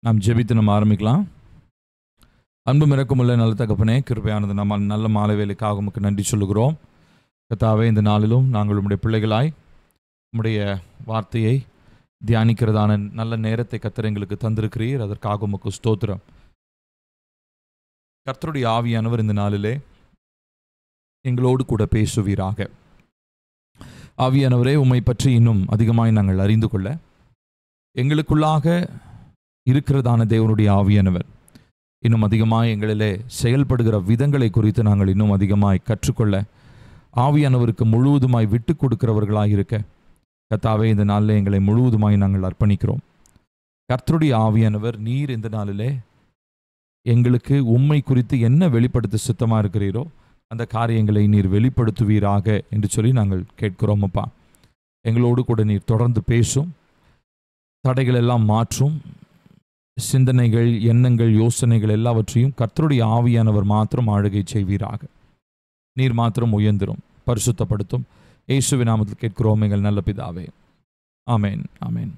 நாம் ஜெபித்து நம்ம ஆரம்பிக்கலாம். அன்பும் இரக்கமுள்ள நல்ல தகப்பனே, கிருபையானது நம்ம நல்ல மாலை வேலைக்காக உமக்கு நன்றி சொல்லுகிறோம். கர்த்தாவே, இந்த நாளிலும் நாங்கள் உம்முடைய பிள்ளைகளாய் உம்முடைய வார்த்தையை தியானிக்கிறதான நல்ல நேரத்தை கர்த்தர் எங்களுக்கு தந்திருக்கிறீர். அதற்காக உமக்கு ஸ்தோத்திரம். கர்த்தருடைய ஆவியானவர் இந்த நாளிலே எங்களோடு கூட பேசுவீராக. ஆவியானவரே, உம்மை பற்றி இன்னும் அதிகமாய் நாங்கள் அறிந்து கொள்ள எங்களுக்குள்ளாக இருக்கிறதான தேவனுடைய ஆவியானவர் இன்னும் அதிகமாய் எங்களிலே செயல்படுகிற விதங்களை குறித்து நாங்கள் இன்னும் அதிகமாய் கற்றுக்கொள்ள ஆவியானவருக்கு முழுவதுமாய் விட்டு கொடுக்கிறவர்களாக இருக்க கர்த்தாவே, இந்த நாளில் எங்களை முழுவதுமாய் நாங்கள் அர்ப்பணிக்கிறோம். கர்த்தருடைய ஆவியானவர் நீர் இந்த நாளிலே எங்களுக்கு உம்மை குறித்து என்ன வெளிப்படுத்த சித்தமாக இருக்கிறீரோ அந்த காரியங்களை நீர் வெளிப்படுத்துவீராக என்று சொல்லி நாங்கள் கேட்கிறோம். அப்பா, எங்களோடு கூட நீர் தொடர்ந்து பேசும், தடைகள் எல்லாம் மாற்றும், சிந்தனைகள், எண்ணங்கள், யோசனைகள் எல்லாவற்றையும் கர்த்தருடைய ஆவியானவர் மாத்திரம் ஆளுகை செய்வீராக. நீர் மாத்திரம் உயர்ந்திரும், பரிசுத்தப்படுத்தும். இயேசுவின் நாமத்தில் கேட்கிறோம் எங்கள் நல்ல பிதாவே, amen, amen.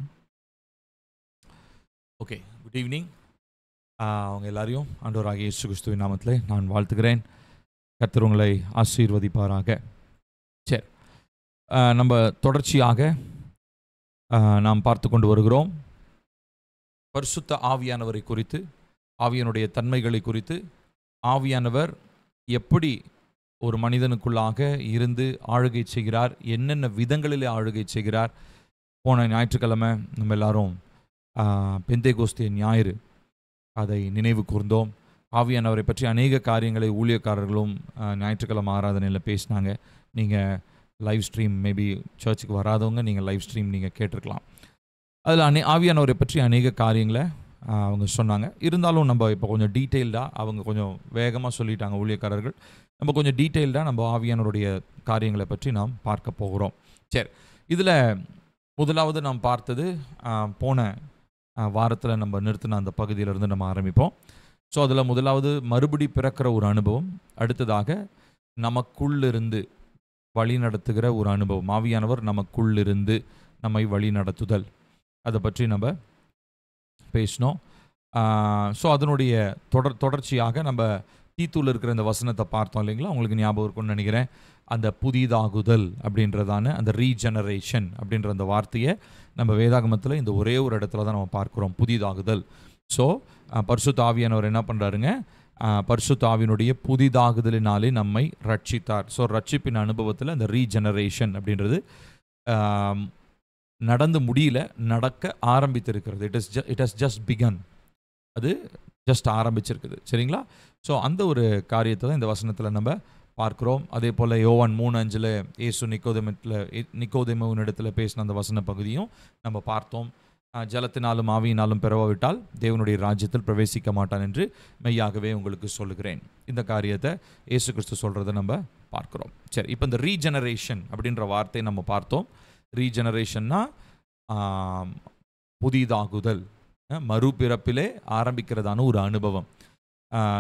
Okay, good evening. அவங்க எல்லாரையும் ஆண்டவராகிய இயேசு கிறிஸ்துவின் நாமத்தில் நான் வாழ்த்துகிறேன். கர்த்தர் உங்களை ஆசீர்வதிப்பாராக. சரி, நம்ம தொடர்ச்சியாக நாம் பார்த்து கொண்டு வருகிறோம். பரிசுத்த ஆவியானவரை குறித்து, ஆவியானுடைய தன்மைகளை குறித்து, ஆவியானவர் எப்படி ஒரு மனிதனுக்குள்ளாக இருந்து ஆளுகை செய்கிறார், என்னென்ன விதங்களிலே ஆளுகை செய்கிறார். போன ஞாயிற்றுக்கிழமை நம்ம எல்லாரும் பெந்தேகோஸ்தே ஞாயிறு அதை நினைவு கூர்ந்தோம். ஆவியானவரை பற்றி அநேக காரியங்களை ஊழியக்காரர்களும் ஞாயிற்றுக்கிழமை ஆராதனையில் பேசினாங்க. நீங்கள் லைவ் ஸ்ட்ரீம், மேபி சர்ச்சுக்கு வராதவங்க நீங்கள் லைவ் ஸ்ட்ரீம் நீங்கள் கேட்டிருக்கலாம். அதில் ஆவியானவரை பற்றி அநேக காரியங்களை அவங்க சொன்னாங்க. இருந்தாலும் நம்ம இப்போ கொஞ்சம் டீட்டெயில்டாக, அவங்க கொஞ்சம் வேகமாக சொல்லிட்டாங்க ஊழியக்காரர்கள், நம்ம கொஞ்சம் டீட்டெயில்டாக நம்ம ஆவியானவருடைய காரியங்களை பற்றி நாம் பார்க்க போகிறோம். சரி, இதில் முதலாவது நாம் பார்த்தது போன வாரத்தில் நம்ம நிறுத்தின அந்த பகுதியிலிருந்து நம்ம ஆரம்பிப்போம். ஸோ அதில் முதலாவது மறுபடி பிறக்கிற ஒரு அனுபவம், அடுத்ததாக நமக்குள்ளிருந்து வழி நடத்துகிற ஒரு அனுபவம், ஆவியானவர் நமக்குள்ளிருந்து நம்மை வழி நடத்துதல், அதை பற்றி நம்ம பேசினோம். ஸோ அதனுடைய தொடர்ச்சியாக நம்ம தீத்துல இருக்கிற இந்த வசனத்தை பார்த்தோம் இல்லைங்களா? உங்களுக்கு ஞாபகம் இருக்கும்னு நினைக்கிறேன். அந்த புதிதாகுதல் அப்படின்றதான அந்த ரீஜெனரேஷன் அப்படின்ற அந்த வார்த்தையை நம்ம வேதாகமத்தில் இந்த ஒரே ஒரு இடத்துல தான் நம்ம பார்க்குறோம், புதிதாகுதல். ஸோ பரிசுத்த ஆவியானவர் என்ன பண்ணுறாருங்க? பரிசுத்த ஆவியினுடைய புதிதாகுதலினாலே நம்மை ரட்சித்தார். ஸோ ரட்சிப்பின் அனுபவத்தில் அந்த ரீஜெனரேஷன் அப்படின்றது நடந்து முடியல, நடக்க ஆரம்பித்திருக்கிறது. It has just begun. அது ஜஸ்ட் ஆரம்பிச்சிருக்குது, சரிங்களா? ஸோ அந்த ஒரு காரியத்தை தான் இந்த வசனத்தில் நம்ம பார்க்குறோம். அதே போல் யோவான் 3:5 இயேசு நிக்கோதேமுவின் இடத்துல பேசின அந்த வசன பகுதியும் நம்ம பார்த்தோம். ஜலத்தினாலும் ஆவியினாலும் பிறவாவிட்டால் தேவனுடைய ராஜ்யத்தில் பிரவேசிக்க மாட்டான் என்று மெய்யாகவே உங்களுக்கு சொல்லுகிறேன். இந்த காரியத்தை இயேசு கிறிஸ்து சொல்கிறத நம்ம பார்க்குறோம். சரி, இப்போ இந்த ரீஜெனரேஷன் அப்படின்ற வார்த்தையை நம்ம பார்த்தோம். ரீஜெனரேஷன்னா புதிதாகுதல், மறுபிறப்பிலே ஆரம்பிக்கிறதான ஒரு அனுபவம்.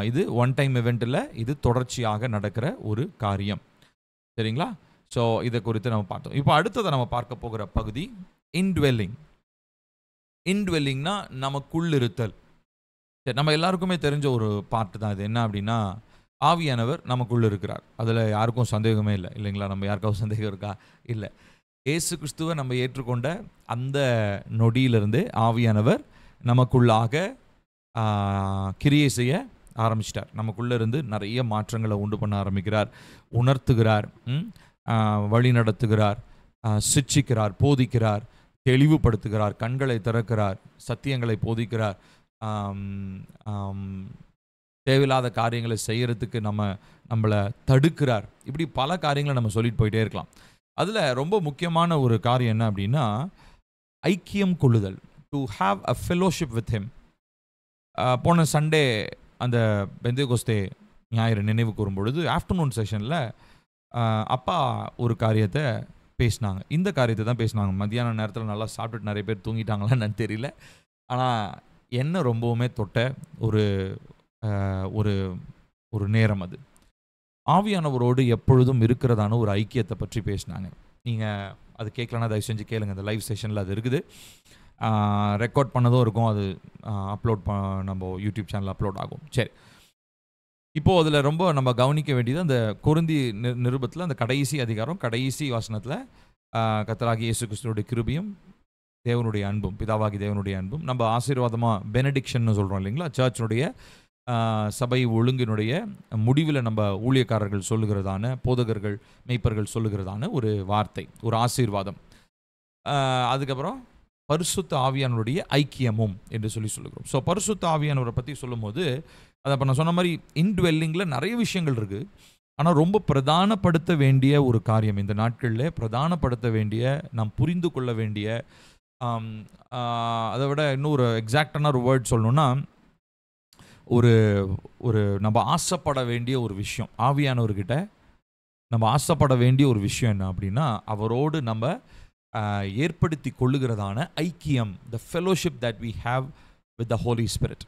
இது ஒன் டைம் இவெண்ட்டில் இது தொடர்ச்சியாக நடக்கிற ஒரு காரியம், சரிங்களா? ஸோ இதை குறித்து நம்ம பார்த்தோம். இப்போ அடுத்ததை நம்ம பார்க்க போகிற பகுதி இன்ட்வெல்லிங். இன்ட்வெல்லிங்னா நமக்குள் இருத்தல். சரி, நம்ம எல்லாருக்குமே தெரிஞ்ச ஒரு பார்ட்டு தான் இது. என்ன அப்படின்னா, ஆவியானவர் நமக்குள்ள இருக்கிறார். அதில் யாருக்கும் சந்தேகமே இல்லை, இல்லைங்களா? நம்ம யாருக்காவது சந்தேகம் இருக்கா? இல்லை. இயேசு கிறிஸ்துவை நம்ம ஏற்றுக்கொண்ட அந்த நொடியிலிருந்து ஆவியானவர் நமக்குள்ளாக கிரியை செய்ய ஆரம்பிச்சிட்டார். நமக்குள்ளே இருந்து நிறைய மாற்றங்களை உண்டு பண்ண ஆரம்பிக்கிறார், உணர்த்துகிறார், வழி நடத்துகிறார், சிட்சிக்கிறார், போதிக்கிறார், தெளிவுபடுத்துகிறார், கண்களை திறக்கிறார், சத்தியங்களை போதிக்கிறார், தேவையில்லாத காரியங்களை செய்கிறதுக்கு நம்மளை தடுக்கிறார். இப்படி பல காரியங்களை நம்ம சொல்லிட்டு போயிட்டே இருக்கலாம். அதில் ரொம்ப முக்கியமான ஒரு காரியம் என்ன அப்படின்னா, ஐக்கியம் கொள்ளுதல், to have a fellowship with him. போன சண்டே அந்த பெந்தேகோஸ்தே ஞாயிறு நினைவு கூறும் பொழுது ஆஃப்டர்நூன் செஷனில் அப்பா ஒரு காரியத்தை பேசினாங்க. இந்த காரியத்தை தான் பேசினாங்க. மத்தியான நேரத்தில் நல்லா சாப்பிட்டுட்டு நிறைய பேர் தூங்கிட்டாங்களான்னு தெரியல. ஆனால் என்ன ரொம்பவுமே தொட்ட ஒரு ஒரு ஒரு நேரம் அது. ஆவியானவரோடு எப்பொழுதும் இருக்கிறதான ஒரு ஐக்கியத்தை பற்றி பேசினாங்க. நீங்கள் அது கேட்கலன்னா தயவு செஞ்சு கேளுங்க. அந்த லைவ் செஷனில் அது இருக்குது, ரெக்கார்ட் பண்ணதும் இருக்கும். அது நம்ம யூடியூப் சேனல் அப்லோட் ஆகும். சரி, இப்போது அதில் ரொம்ப நம்ம கவனிக்க வேண்டியது அந்த கொரிந்தி நிருபத்தில் அந்த கடைசி அதிகாரம் கடைசி வசனத்தில் கர்த்தராகிய இயேசு கிறிஸ்துவோடைய கிருபையும் தேவனுடைய அன்பும், பிதாவாகி தேவனுடைய அன்பும், நம்ம ஆசீர்வாதமாக பெனடிக்ஷன் சொல்கிறோம் இல்லைங்களா, சர்ச்சினுடைய சபை ஒழுங்கினுடைய முடிவில் நம்ம ஊழியக்காரர்கள் சொல்லுகிறதான, போதகர்கள் மெய்ப்பர்கள் சொல்லுகிறதான ஒரு வார்த்தை, ஒரு ஆசீர்வாதம். அதுக்கப்புறம் பரிசுத்த ஆவியானவருடைய ஐக்கியமும் என்று சொல்லுகிறோம். ஸோ பரிசுத்த ஆவியானவரை பற்றி சொல்லும்போது, அதை இப்போ நான் சொன்ன மாதிரி இன்ட்வெல்லிங்கில் நிறைய விஷயங்கள் இருக்குது. ஆனால் ரொம்ப பிரதானப்படுத்த வேண்டிய ஒரு காரியம் இந்த நாட்களில், பிரதானப்படுத்த வேண்டிய, நாம் புரிந்து கொள்ள வேண்டிய, அதை விட இன்னும் ஒரு எக்ஸாக்டான ஒரு வேர்ட் சொல்லணுன்னா, ஒரு ஒரு நம்ம ஆசைப்பட வேண்டிய ஒரு விஷயம், ஆவியானவர்கிட்ட நம்ம ஆசைப்பட வேண்டிய ஒரு விஷயம் என்ன அப்படின்னா, அவரோடு நம்ம ஏற்படுத்தி கொள்ளுகிறதான ஐக்கியம், the fellowship that we have with the holy spirit.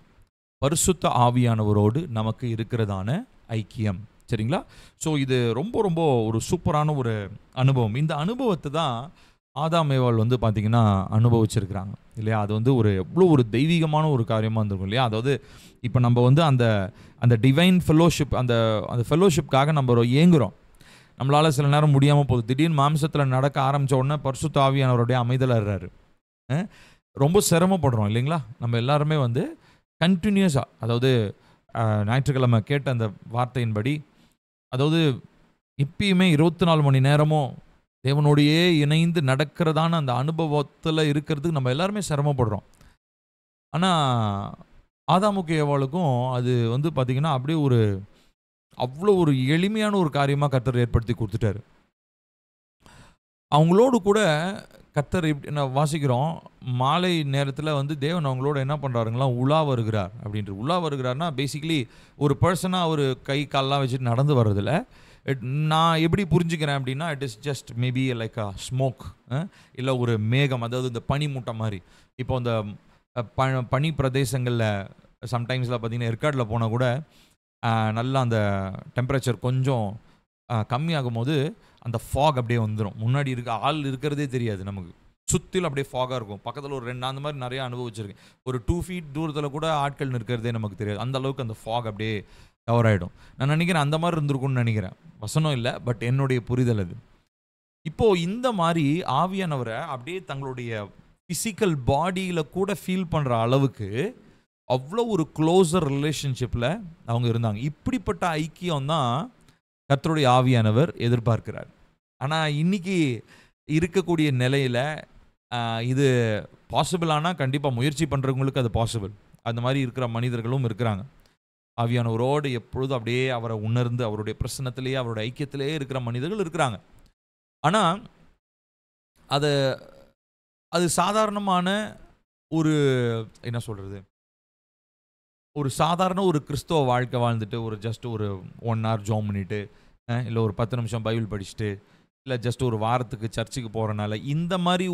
பரிசுத்த ஆவியானவரோடு நமக்கு இருக்கிறதான ஐக்கியம். சரிங்களா? ஸோ இது ரொம்ப ரொம்ப ஒரு சூப்பரான ஒரு அனுபவம். இந்த அனுபவத்தை தான் ஆதாம் ஏவாள் பார்த்திங்கன்னா அனுபவிச்சிருக்கிறாங்க இல்லையா? அது ஒரு எவ்வளோ ஒரு தெய்வீகமான ஒரு காரியமாக இருந்திருக்கும் இல்லையா? அதாவது இப்போ நம்ம அந்த அந்த டிவைன் ஃபெலோஷிப், அந்த அந்த ஃபெலோஷிப்காக நம்ம ஏங்குகிறோம். நம்மளால் சில நேரம் முடியாமல் போகுது. திடீர்னு மாம்சத்தில் நடக்க ஆரம்பித்த உடனே பரிசுத்த ஆவியானவருடைய அமைதலாகிறாரு. ரொம்ப சிரமப்படுறோம் இல்லைங்களா? நம்ம எல்லாருமே கண்டினியூஸாக, அதாவது ஞாயிற்றுக்கிழமை கேட்ட அந்த வார்த்தையின்படி, அதாவது இப்பயுமே 24 மணி நேரமும் தேவனோடையே இணைந்து நடக்கிறதான அந்த அனுபவத்தில் இருக்கிறதுக்கு நம்ம எல்லாருமே சிரமப்படுறோம். ஆனால் ஆதாமுக்கு ஏவாளுக்கும் அது பார்த்திங்கன்னா அப்படியே அவ்வளோ ஒரு எளிமையான ஒரு காரியமாக கர்த்தர் ஏற்படுத்தி கொடுத்துட்டாரு. அவங்களோடு கூட கர்த்தர் இப்படி நான் வாசிக்கிறோம், மாலை நேரத்தில் தேவன் அவங்களோட என்ன பண்ணுறாருங்களா, உலா வருகிறார் அப்படின்ட்டு. உலா வருகிறார்னா பேசிக்கலி ஒரு பர்சனாக அவர் கை கால்லாம் வச்சுட்டு நடந்து வர்றதில்ல. நான் எப்படி புரிஞ்சுக்கிறேன் அப்படின்னா, it is just maybe like a smoke, இல்லை ஒரு மேகம், அதாவது இந்த பனி மூட்டை மாதிரி. இப்போ அந்த பனி பிரதேசங்களில் சம்டைம்ஸில் பார்த்திங்கன்னா ஏற்காடில் போனால் கூட நல்லா அந்த டெம்பரேச்சர் கொஞ்சம் கம்மியாகும் போது அந்த ஃபாக் அப்படியே வந்துடும். முன்னாடி ஆள் இருக்கிறதே தெரியாது நமக்கு, சுற்றிலும் அப்படியே ஃபாகாக இருக்கும். பக்கத்தில் ஒரு 2 அந்த மாதிரி நிறையா அனுபவிச்சிருக்கேன். ஒரு 2 ஃபீட் தூரத்தில் கூட ஆட்கள் நிற்கிறதே நமக்கு தெரியாது. அந்த அளவுக்கு அந்த ஃபாக் அப்படியே கவர் ஆகிடும். நான் நினைக்கிறேன் அந்த மாதிரி இருந்திருக்கும்னு நினைக்கிறேன். வசனம் இல்லை, பட் என்னுடைய புரிதல் அது. இப்போது இந்த மாதிரி ஆவியானவரை அப்படியே தங்களுடைய ஃபிசிக்கல் பாடியில் கூட ஃபீல் பண்ணுற அளவுக்கு அவ்வளோ ஒரு க்ளோஸர் ரிலேஷன்ஷிப்பில் அவங்க இருந்தாங்க. இப்படிப்பட்ட ஐக்கியம் தான் கர்த்தருடைய ஆவியானவர் எதிர்பார்க்கிறார். ஆனால் இன்னைக்கு இருக்கக்கூடிய நிலையில் இது பாசிபிள். ஆனால் கண்டிப்பாக முயற்சி பண்ணுறவங்களுக்கு அது பாசிபிள். அந்த மாதிரி இருக்கிற மனிதர்களும் இருக்கிறாங்க. ஆவியானவரோடு எப்பொழுதும் அப்படியே அவரை உணர்ந்து அவருடைய பிரசன்னத்திலேயே அவருடைய ஐக்கியத்திலேயே இருக்கிற மனிதர்கள் இருக்கிறாங்க. ஆனால் அது சாதாரணமான ஒரு என்ன சொல்கிறது, ஒரு சாதாரண ஒரு கிறிஸ்தவ வாழ்க்கை வாழ்ந்துட்டு ஒரு ஜஸ்ட் ஒரு 1 hour ஜோம் பண்ணிட்டு, இல்லை ஒரு 10 நிமிஷம் பைபிள் படிச்சுட்டு, இல்லை ஜஸ்ட் ஒரு வாரத்துக்கு சர்ச்சுக்கு போகிறனால, இந்த மாதிரி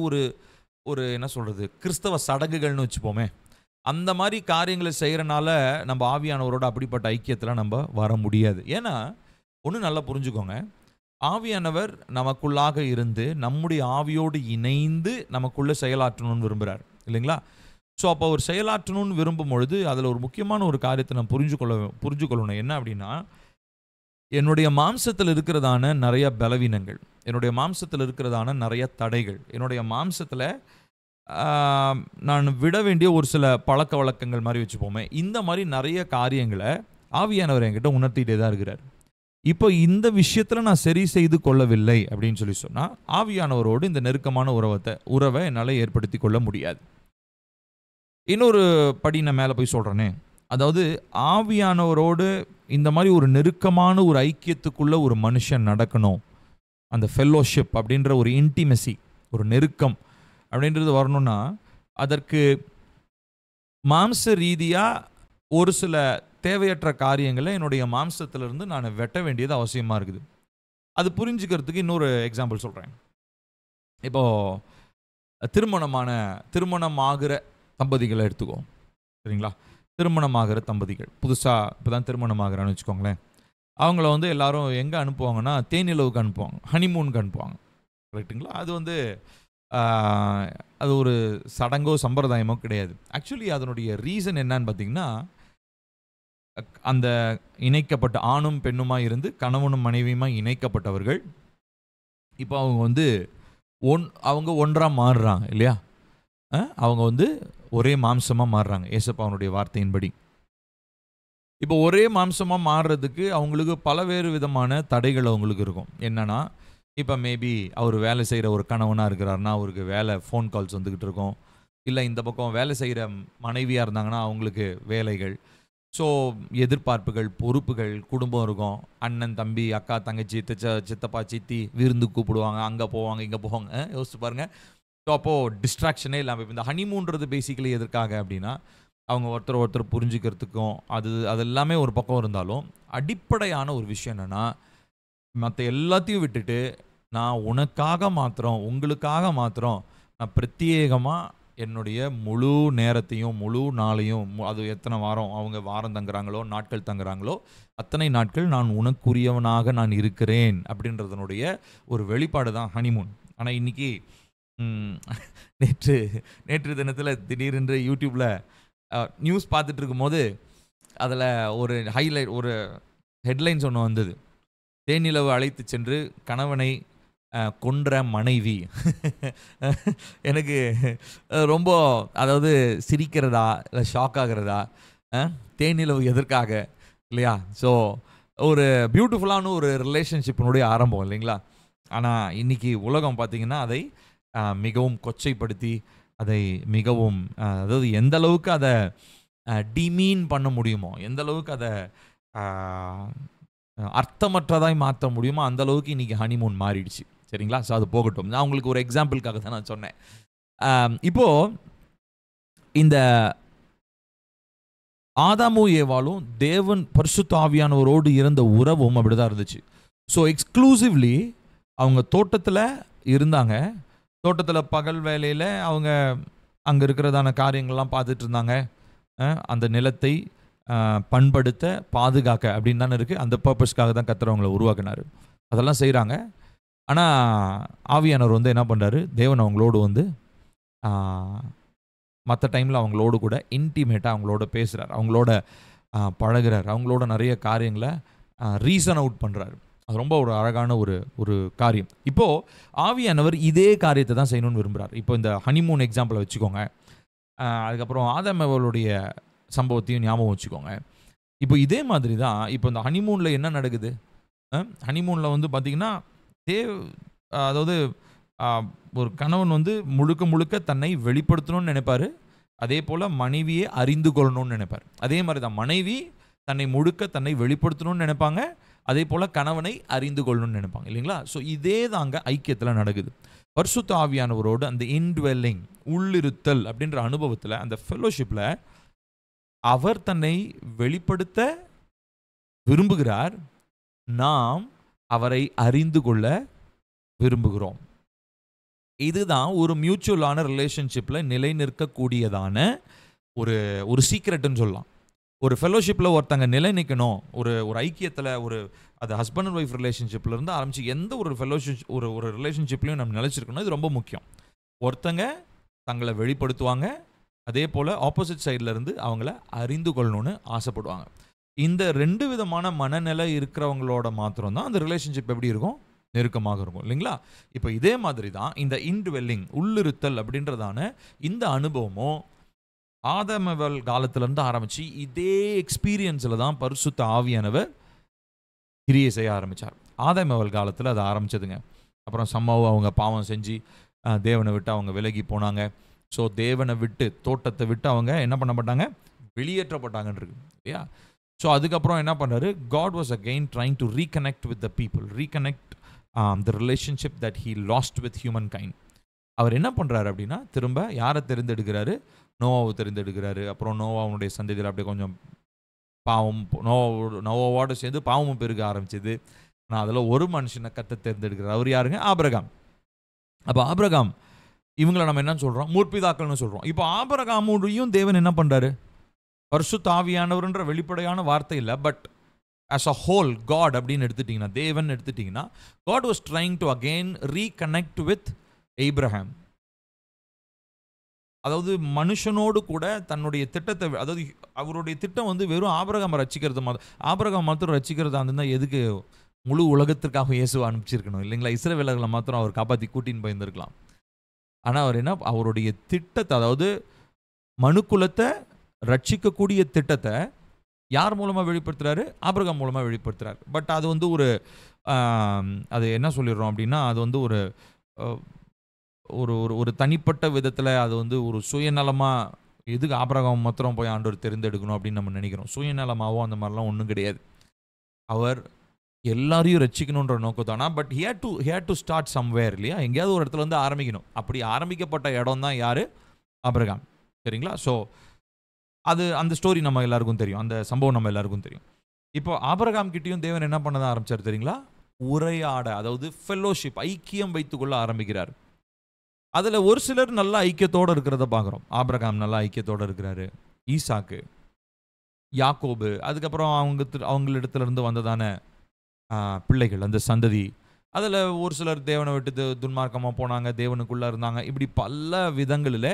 ஒரு என்ன சொல்கிறது, கிறிஸ்தவ சடங்குகள்னு வச்சுப்போமே, அந்த மாதிரி காரியங்களை செய்கிறனால நம்ம ஆவியானவரோட அப்படிப்பட்ட ஐக்கியத்தில் நம்ம வர முடியாது. ஏன்னா ஒன்று நல்லா புரிஞ்சுக்கோங்க, ஆவியானவர் நமக்குள்ளாக இருந்து நம்முடைய ஆவியோடு இணைந்து நமக்குள்ளே செயலாற்றணும்னு விரும்புகிறார் இல்லைங்களா? ஸோ அப்போ அவர் செயலாற்றணும்னு விரும்பும் பொழுது அதில் ஒரு முக்கியமான ஒரு காரியத்தை நான் புரிஞ்சுக்கொள்ளணும். என்ன அப்படின்னா, என்னுடைய மாம்சத்தில் இருக்கிறதான நிறைய பலவீனங்கள், என்னுடைய மாம்சத்தில் இருக்கிறதான நிறைய தடைகள், என்னுடைய மாம்சத்தில் நான் விட வேண்டிய ஒரு சில பழக்க வழக்கங்கள் மாதிரி வச்சுப்போமே, இந்த மாதிரி நிறைய காரியங்களை ஆவியானவர் என்கிட்ட உணர்த்திட்டே தான் இருக்கிறார். இப்போ இந்த விஷயத்தில் நான் சரி செய்து கொள்ளவில்லை அப்படின்னு சொன்னால் ஆவியானவரோடு இந்த நெருக்கமான உறவை என்னால் ஏற்படுத்தி கொள்ள முடியாது. இன்னொரு படி நான் மேலே போய் சொல்கிறேனே, அதாவது ஆவியானவரோடு இந்த மாதிரி ஒரு நெருக்கமான ஒரு ஐக்கியத்துக்குள்ளே ஒரு மனுஷன் நடக்கணும், அந்த ஃபெல்லோஷிப் அப்படின்ற ஒரு இன்டிமெசி, ஒரு நெருக்கம் அப்படின்றது வரணும்னா, அதற்கு மாம்ச ரீதியாக ஒரு சில தேவையற்ற காரியங்களை என்னுடைய மாம்சத்திலிருந்து நான் வெட்ட வேண்டியது அவசியமாக இருக்குது. அது புரிஞ்சுக்கிறதுக்கு இன்னொரு எக்ஸாம்பிள் சொல்கிறேன். இப்போது திருமணமாகிற தம்பதிகளை எடுத்துக்கோ, சரிங்களா? திருமணமாகிற தம்பதிகள் புதுசாக இப்போ தான் திருமணமாகறான்னு வச்சுக்கோங்களேன். அவங்கள எல்லாரும் எங்கே அனுப்புவாங்கன்னா, தேனிலவுக்கு அனுப்புவாங்க, ஹனிமூனுக்கு அனுப்புவாங்க, கரெக்டுங்களா? அது அது ஒரு சடங்கோ சம்பிரதாயமோ கிடையாது. ஆக்சுவலி அதனுடைய ரீசன் என்னன்னு பார்த்தீங்கன்னா, அந்த இணைக்கப்பட்ட ஆணும் பெண்ணுமா இருந்து கணவனும் மனைவியுமா இணைக்கப்பட்டவர்கள் இப்போ அவங்க வந்து அவங்க ஒன்றா மாறுறாங்க இல்லையா? அவங்க வந்து ஒரே மாம்சமாக மாறுறாங்க ஏசப்பாவனுடைய வார்த்தையின்படி. இப்போ ஒரே மாம்சமாக மாறுறதுக்கு அவங்களுக்கு பலவேறு விதமான தடைகள் அவங்களுக்கு இருக்கும். என்னன்னா, இப்போ மேபி அவர் வேலை செய்கிற ஒரு கணவனாக இருக்கிறாருன்னா அவருக்கு வேலை ஃபோன் கால்ஸ் வந்துக்கிட்டு இருக்கும். இல்லை இந்த பக்கம் வேலை செய்கிற மனைவியாக இருந்தாங்கன்னா அவங்களுக்கு வேலைகள். ஸோ எதிர்பார்ப்புகள், பொறுப்புகள், குடும்பம் இருக்கும். அண்ணன், தம்பி, அக்கா, தங்கச்சி, சித்தப்பா, சித்தி விருந்து கூப்பிடுவாங்க, அங்கே போவாங்க, இங்கே போவாங்க. யோசிச்சு பாருங்கள். ஸோ அப்போது டிஸ்ட்ராக்ஷனே இல்லாமல் இப்போ இந்த ஹனிமூன்றது பேசிக்கலி எதற்காக அப்படின்னா, அவங்க ஒருத்தர் புரிஞ்சுக்கிறதுக்கும் அது எல்லாமே ஒரு பக்கம் இருந்தாலும், அடிப்படையான ஒரு விஷயம் என்னென்னா, மற்ற எல்லாத்தையும் விட்டுட்டு நான் உனக்காக மாத்திரம், உங்களுக்காக மாத்திரம் நான் பிரத்யேகமாக என்னுடைய முழு நேரத்தையும் முழு நாளையும், அது எத்தனை வாரம் அவங்க வாரம் தங்குறாங்களோ நாட்கள் தங்குறாங்களோ அத்தனை நாட்கள் நான் உனக்குரியவனாக நான் இருக்கிறேன் அப்படின்றதனுடைய ஒரு வெளிப்பாடு தான் ஹனிமூன். ஆனால் இன்றைக்கி நேற்று தினத்தில் திடீரென்று யூடியூப்பில் நியூஸ் பார்த்துட்டு இருக்கும்போது அதில் ஒரு ஒரு ஹெட்லைன்ஸ் ஒன்று வந்தது. தேனிலவு அழைத்து சென்று கணவனை கொன்ற மனைவி. எனக்கு ரொம்ப, அதாவது சிரிக்கிறதா இல்லை ஷாக் ஆகிறதா, தேனிலவு எதற்காக இல்லையா? ஸோ ஒரு பியூட்டிஃபுல்லான ஒரு ரிலேஷன்ஷிப்பினுடைய ஆரம்பம் இல்லைங்களா? ஆனால் இன்றைக்கி உலகம் பார்த்திங்கன்னா அதை மிகவும் கொச்சைப்படுத்தி, அதை மிகவும் அதாவது எந்த அளவுக்கு அதை டிமீன் பண்ண முடியுமோ, எந்த அளவுக்கு அதை அர்த்தமற்றதாய் மாற்ற முடியுமோ அந்த அளவுக்கு இன்றைக்கி ஹனிமூன் மாறிடுச்சு. சரிங்களா? ஸோ அது போகட்டும். நான் உங்களுக்கு ஒரு எக்ஸாம்பிளுக்காக தான் நான் சொன்னேன். இப்போது இந்த ஆதாமும் ஏவாளும் தேவன் பரிசுத்த ஆவியானவரோடு இருந்த உறவும் அப்படி தான் இருந்துச்சு. ஸோ எக்ஸ்க்ளூசிவ்லி அவங்க தோட்டத்தில் இருந்தாங்க. தோட்டத்தில் பகல் வேலையில் அவங்க அங்கே இருக்கிறதான காரியங்கள்லாம் பார்த்துட்டு இருந்தாங்க. அந்த நிலத்தை பண்படுத்த, பாதுகாக்க அப்படின்னு தானே இருக்குது. அந்த பர்பஸ்க்காக தான் கர்த்தர் அவங்கள உருவாக்கினார். அதெல்லாம் செய்கிறாங்க. ஆனால் ஆவியானவர் வந்து என்ன பண்ணுறாரு, தேவன் அவங்களோடு வந்து மற்ற டைமில் அவங்களோடு கூட இன்டிமேட்டாக அவங்களோட பேசுகிறார், அவங்களோட பழகிறார், அவங்களோட நிறைய காரியங்களை ரீசன் அவுட் பண்ணுறாரு. அது ரொம்ப ஒரு அழகான ஒரு காரியம். இப்போது ஆவியானவர் இதே காரியத்தை தான் செய்யணும்னு விரும்புகிறார். இப்போ இந்த ஹனிமூன் எக்ஸாம்பிளை வச்சுக்கோங்க. அதுக்கப்புறம் ஆதாம் ஏவாளுடைய சம்பவத்தையும் ஞாபகம் வச்சுக்கோங்க. இப்போ இதே மாதிரி தான் இப்போ இந்த ஹனிமூனில் என்ன நடக்குது? ஹனிமூனில் வந்து பார்த்திங்கன்னா அதாவது ஒரு கணவன் வந்து முழுக்க தன்னை வெளிப்படுத்தணும்னு நினைப்பார். அதே போல் மனைவியை அறிந்து கொள்ளணும்னு நினைப்பார். அதே மாதிரி தான் மனைவி தன்னை வெளிப்படுத்தணும்னு நினைப்பாங்க. அதே போல் கணவனை அறிந்து கொள்ளணும்னு நினைப்பாங்க இல்லைங்களா? ஸோ இதே தாங்க ஐக்கியத்தில் நடக்குது. பரிசுத்த ஆவியானவரோடு அந்த இன்ட்வெல்லிங், உள்ளிருத்தல் அப்படின்ற அனுபவத்தில், அந்த ஃபெலோஷிப்பில் அவர் தன்னை வெளிப்படுத்த விரும்புகிறார். நாம் அவரை அறிந்து கொள்ள விரும்புகிறோம். இதுதான் ஒரு மியூச்சுவலான ரிலேஷன்ஷிப்பில் நிலை நிற்கக்கூடியதான ஒரு சீக்ரெட்டுன்னு சொல்லலாம். ஒரு ஃபெலோஷிப்பில் ஒருத்தங்க நிலை நிற்கணும், ஒரு ஐக்கியத்தில், அது ஹஸ்பண்ட் அண்ட் ஒய்ஃப் ரிலேஷன்ஷிப்லேருந்து ஆரம்பித்து எந்த ஒரு ஒரு ரிலேஷன்ஷிப்லையும் நம்ம நிலைச்சிருக்கணும். இது ரொம்ப முக்கியம். ஒருத்தங்க தங்களை வெளிப்படுத்துவாங்க, அதே போல் ஆப்போசிட் சைட்லேருந்து அவங்கள அறிந்து கொள்ளணும்னு ஆசைப்படுவாங்க. இந்த 2 விதமான மனநிலை இருக்கிறவங்களோட மாத்திரம்தான் அந்த ரிலேஷன்ஷிப் எப்படி இருக்கும், நெருக்கமாக இருக்கும் இல்லைங்களா? இப்போ இதே மாதிரி தான் இந்த இன்ட்வெல்லிங், உள்ளிருத்தல் அப்படின்றதான இந்த அனுபவமும் ஆதாம் ஏவாள் காலத்திலேருந்து ஆரம்பித்து இதே எக்ஸ்பீரியன்ஸில் தான் பரிசுத்த ஆவியானவர் கிரியை செய்ய ஆரம்பித்தார். ஆதாம் ஏவாள் காலத்தில் அது ஆரம்பிச்சதுங்க. அப்புறம் சம்மாவும் அவங்க பாவம் செஞ்சு தேவனை விட்டு அவங்க விலகி போனாங்க. ஸோ தேவனை விட்டு, தோட்டத்தை விட்டு அவங்க என்ன பண்ணப்பட்டாங்க, வெளியேற்றப்பட்டாங்கன்னு இருக்கு இல்லையா? ஸோ அதுக்கப்புறம் என்ன பண்ணுறாரு, God was again trying to reconnect with the people, reconnect the relationship that he lost with humankind. அவர் என்ன பண்ணுறாரு அப்படின்னா, திரும்ப யாரை தெரிந்தெடுக்கிறாரு, நோவாவை தெரிந்தெடுக்கிறாரு. அப்புறம் நோவாவுடைய சந்ததியில் அப்படியே கொஞ்சம் பாவம், நோவாவோடு சேர்ந்து பாவமும் பெருக ஆரம்பிச்சது. ஆனால் அதில் ஒரு மனுஷனை கர்த்தர் தேர்ந்தெடுக்கிறார். அவர் யாருங்க, ஆபிரகாம். அப்போ ஆபிரகாம், இவங்களை நம்ம என்ன சொல்கிறோம், முற்பிதாக்கள்னு சொல்கிறோம். இப்போ ஆபிரகாமுடையும் தேவன் என்ன பண்ணுறாரு, பரிசுத்த ஆவியானவர்ன்ற வெளிப்படையான வார்த்தை இல்லை, but as a whole God அப்படின்னு எடுத்துட்டிங்கன்னா, தேவன் எடுத்துட்டிங்கன்னா, God was trying to again reconnect with Abraham. அதாவது மனுஷனோடு கூட தன்னுடைய திட்டத்தை, அதாவது அவருடைய திட்டம் வந்து வெறும் ஆபிரகாம் ரட்சிக்கிறது ஆபிரகாம் மாத்திரம் ரட்சிக்கிறதா இருந்தால் எதுக்கு முழு உலகத்திற்காக இயேசுவை அனுப்பிச்சிருக்கணும் இல்லைங்களா? இஸ்ரவேலர்களை மாத்திரம் அவர் காப்பாற்றி கூட்டின்னு போயிருந்திருக்கலாம். ஆனால் அவர் என்ன, அவருடைய திட்டத்தை, அதாவது மனுக்குலத்தை ரட்சிக்கக்கூடிய திட்டத்தை யார் மூலமாக வெளிப்படுத்துறாரு? ஆபிரகாம் மூலமாக வெளிப்படுத்துறாரு. பட் அது வந்து ஒரு அது என்ன சொல்லிடுறோம் அப்படின்னா, அது வந்து ஒரு ஒரு ஒரு தனிப்பட்ட விதத்தில் அது வந்து ஒரு சுயநலமாக, எதுக்கு ஆபிரகாம் மாத்திரம் போய் ஆண்டவர் தெரிந்தெடுக்கணும் அப்படின்னு நம்ம நினைக்கிறோம். சுயநலமாவோ அந்த மாதிரிலாம் ஒன்றும் கிடையாது. அவர் எல்லாரையும் ரட்சிக்கணுன்ற நோக்கத்தானா. But had to start somewhere இல்லையா? எங்கேயாவது ஒரு இடத்துல வந்து ஆரம்பிக்கணும். அப்படி ஆரம்பிக்கப்பட்ட இடம் தான் யார்? ஆபிரகாம். சரிங்களா? ஸோ அது அந்த ஸ்டோரி நம்ம எல்லாருக்கும் தெரியும், அந்த சம்பவம் நம்ம எல்லாருக்கும் தெரியும். இப்போ ஆபிரகாம் கிட்டேயும் தேவன் என்ன பண்ணதான் ஆரம்பிச்சார் தெரியுங்களா? உரையாட, அதாவது ஃபெல்லோஷிப், ஐக்கியம் வைத்துக்கொள்ள ஆரம்பிக்கிறார். அதில் ஒரு சிலர் நல்ல ஐக்கியத்தோடு இருக்கிறத பார்க்குறோம். ஆபிரகாம் நல்ல ஐக்கியத்தோடு இருக்கிறாரு. ஈசாக்கு, யாக்கோபு, அதுக்கப்புறம் அவங்களிடத்துலேருந்து வந்ததான பிள்ளைகள், அந்த சந்ததி, அதில் ஒரு சிலர் தேவனை விட்டு துன்மார்க்கமாக போனாங்க, தேவனுக்குள்ளே இருந்தாங்க. இப்படி பல விதங்களில்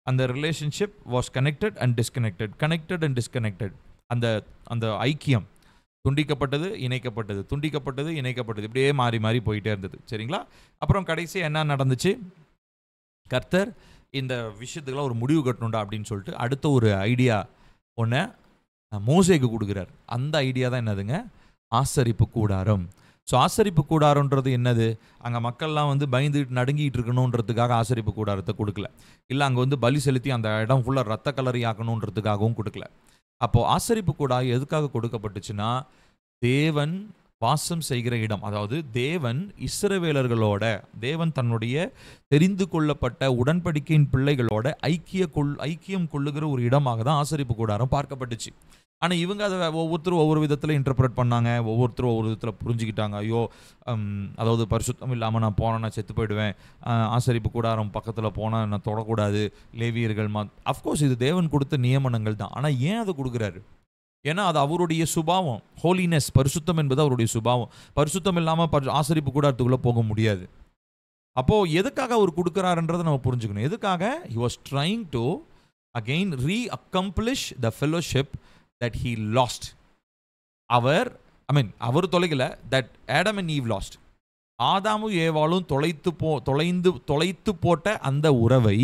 அந்த relationship was connected and disconnected. அந்த அந்த ஐக்கியம் துண்டிக்கப்பட்டது, இணைக்கப்பட்டது, துண்டிக்கப்பட்டது, இணைக்கப்பட்டது, இப்படியே மாறி மாறி போயிட்டே இருந்தது. சரிங்களா? அப்புறம் கடைசி என்ன நடந்துச்சு? கர்த்தர் இந்த விஷயத்துக்கெல்லாம் ஒரு முடிவு கட்டணுண்டா அப்படின்னு சொல்லிட்டு அடுத்த ஒரு ஐடியா ஒன்று மோசேக்கு கொடுக்குறார். அந்த ஐடியா தான் என்னதுங்க? ஆசரிப்பு கூடாரம். ஸோ ஆசரிப்பு கூடாரன்றது என்னது? அங்கே மக்கள்லாம் வந்து பயந்துட்டு நடுங்கிட்டு இருக்கணுன்றதுக்காக ஆசரிப்பு கூடாரத்தை கொடுக்கல. இல்லை அங்கே வந்து பலி செலுத்தி அந்த இடம் ஃபுல்லாக ரத்த கலரி ஆக்கணுன்றதுக்காகவும் கொடுக்கல. அப்போது ஆசரிப்பு கூடாரம் எதுக்காக கொடுக்கப்பட்டுச்சுன்னா, தேவன் வாசம் செய்கிற இடம். அதாவது தேவன் இஸ்ரவேலர்களோட, தேவன் தன்னுடைய தெரிந்து கொள்ளப்பட்ட உடன்படிக்கையின் பிள்ளைகளோட ஐக்கியம் கொள்ளுகிற ஒரு இடமாக தான் ஆசரிப்பு கூடாரம் பார்க்கப்பட்டுச்சு. ஆனால் இவங்க அதை ஒவ்வொருத்தரும் ஒவ்வொரு விதத்தில் இன்டர்பிரட் பண்ணாங்க, ஒவ்வொருத்தரும் ஒவ்வொரு விதத்தில் புரிஞ்சுக்கிட்டாங்க. ஐயோ, அதாவது பரிசுத்தம் இல்லாமல் நான் போனேன், நான் செத்து போயிடுவேன், ஆசரிப்பு கூடாரம் பக்கத்தில் போனால் நான் தொடக்கூடாது, லேவியர்கள் அஃப்கோர்ஸ் இது தேவன் கொடுத்த நியமனங்கள் தான். ஆனால் ஏன் அதை கொடுக்குறாரு? ஏன்னா அது அவருடைய சுபாவம். ஹோலினஸ், பரிசுத்தம் என்பது அவருடைய சுபாவம். பரிசுத்தம் இல்லாமல் ஆசரிப்பு கூடாரத்துக்குள்ளே போக முடியாது. அப்போது எதுக்காக அவர் கொடுக்குறாருன்றதை நம்ம புரிஞ்சுக்கணும். எதுக்காக? he was trying to again re-accomplish the fellowship that he lost. Our தொலைக்கல, that Adam and Eve lost. ஆதாமும் ஏவாளும் தொலைத்து போட்ட அந்த உறவை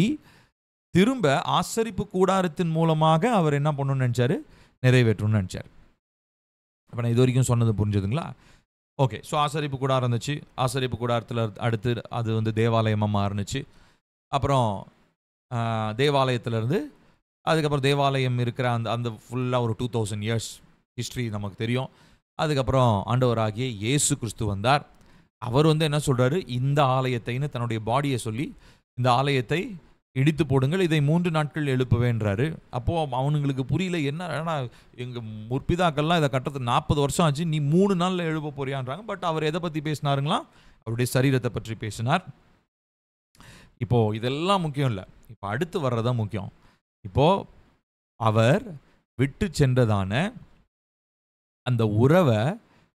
திரும்ப ஆசரிப்பு கூடாரத்தின் மூலமாக அவர் என்ன பண்ணணும்னு நினைச்சாரு? நிறைவேற்றணும்னு நினைச்சார். அப்போ நான் இது வரைக்கும் சொன்னது புரிஞ்சுதுங்களா? ஓகே. ஸோ ஆசரிப்பு கூடாரம் இருந்துச்சு. ஆசரிப்பு கூடாரத்தில் அடுத்து அது வந்து தேவாலயமாக மாறுனுச்சு. அப்புறம் தேவாலயத்திலேருந்து அதுக்கப்புறம் தேவாலயம் இருக்கிற அந்த ஃபுல்லாக ஒரு 2000 years ஹிஸ்ட்ரி நமக்கு தெரியும். அதுக்கப்புறம் ஆண்டவராகிய இயேசு கிறிஸ்து வந்தார். அவர் வந்து என்ன சொல்கிறாரு? இந்த ஆலயத்தைன்னு தன்னுடைய பாடியை சொல்லி, இந்த ஆலயத்தை இடித்து போடுங்கள், இதை 3 நாட்கள் எழுப்புவேன்றாரு. அப்போது அவனுங்களுக்கு புரியல, என்ன எங்கள் முற்பிதாக்கள்லாம் இதை கட்டுறதுக்கு 40 வருஷம் ஆச்சு, நீ 3 நாளில் எழுப்ப போறியான்றாங்க. பட் அவர் எதை பற்றி பேசினாருங்களா? அவருடைய சரீரத்தை பற்றி பேசினார். இப்போது இதெல்லாம் முக்கியம் இல்லை, இப்போ அடுத்து வர்றதான் முக்கியம். இப்போது அவர் விட்டு சென்றதான அந்த உறவை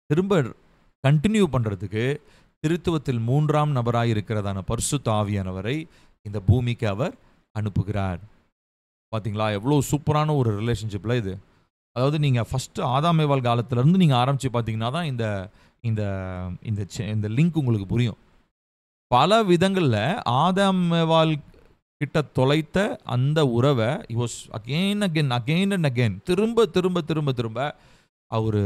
திரும்ப கண்டினியூ பண்ணுறதுக்கு திருத்துவத்தில் 3ஆம் நபராக இருக்கிறதான பரிசுத்த ஆவியானவரை இந்த பூமிக்கு அவர் அனுப்புகிறார். பார்த்தீங்களா எவ்வளோ சூப்பரான ஒரு ரிலேஷன்ஷிப்பில் இது. அதாவது நீங்கள் ஃபஸ்ட்டு ஆதாம் ஏவாள் காலத்திலேருந்து நீங்கள் ஆரம்பித்து பார்த்தீங்கன்னா தான் இந்த இந்த இந்த லிங்க் உங்களுக்கு புரியும். பல விதங்களில் ஆதாம் ஏவாள் கிட்ட தொலைத்த அந்த உறவை அகெயின் அண்ட் அகெயின் திரும்ப அவர்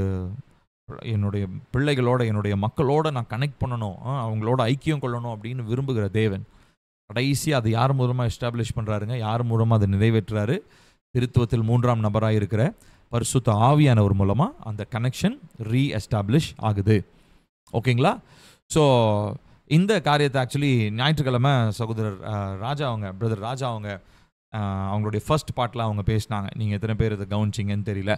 என்னுடைய பிள்ளைகளோட, என்னுடைய மக்களோட நான் கனெக்ட் பண்ணணும், அவங்களோட ஐக்கியம் கொள்ளணும் அப்படின்னு விரும்புகிற தேவன் கடைசியாக அதை யார் மூலமாக எஸ்டாப்ளிஷ் பண்ணுறாருங்க? யார் மூலமாக அதை நிறைவேற்றுறாரு? திருத்துவத்தில் 3ஆம் நபராக இருக்கிற பரிசுத்த ஆவியானவர் மூலமாக அந்த கனெக்ஷன் ரீஎஸ்டாப்ளிஷ் ஆகுது. ஓகேங்களா? ஸோ இந்த காரியத்தை ஆக்சுவலி ஞாயிற்றுக்கிழமை சகோதரர் பிரதர் ராஜா அவங்களுடைய ஃபர்ஸ்ட் பார்ட்டில் அவங்க பேசினாங்க. நீங்கள் எத்தனை பேர் இதை கவனிச்சிங்கன்னு தெரியல.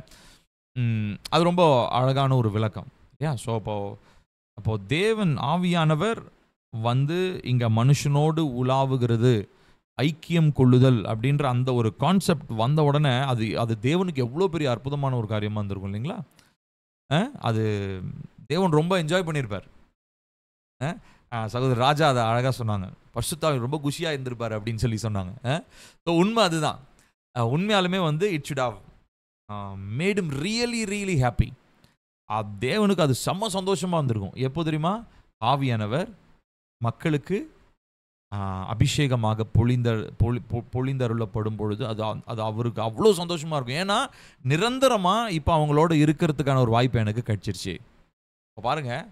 அது ரொம்ப அழகான ஒரு விளக்கம். ஸோ அப்போது தேவன் ஆவியானவர் வந்து இங்கே மனுஷனோடு உலாவுகிறது, ஐக்கியம் கொள்ளுதல் அப்படின்ற அந்த ஒரு கான்செப்ட் வந்த உடனே அது தேவனுக்கு எவ்வளோ பெரிய அற்புதமான ஒரு காரியமாக இருந்திருக்கும் இல்லைங்களா? அது தேவன் ரொம்ப என்ஜாய் பண்ணியிருப்பார். சகோதரர் ராஜா அதை அழகாக சொன்னாங்க, பரிசுத்தாவி ரொம்ப குஷியாக இருந்திருப்பார் அப்படின்னு சொல்லி சொன்னாங்க. ஸோ உண்மை அதுதான். உண்மையாலுமே it should have made him really really happy. தேவனுக்கு அது செம்ம சந்தோஷமாக வந்திருக்கும். எப்போ தெரியுமா? ஆவியானவர் மக்களுக்கு அபிஷேகமாக பொழிந்தருளப்படும் பொழுது அது அவருக்கு அவ்வளோ சந்தோஷமாக இருக்கும். ஏன்னா நிரந்தரமாக இப்போ அவங்களோட இருக்கிறதுக்கான ஒரு வாய்ப்பு எனக்கு கிடைச்சிருச்சு. இப்போ பாருங்கள்,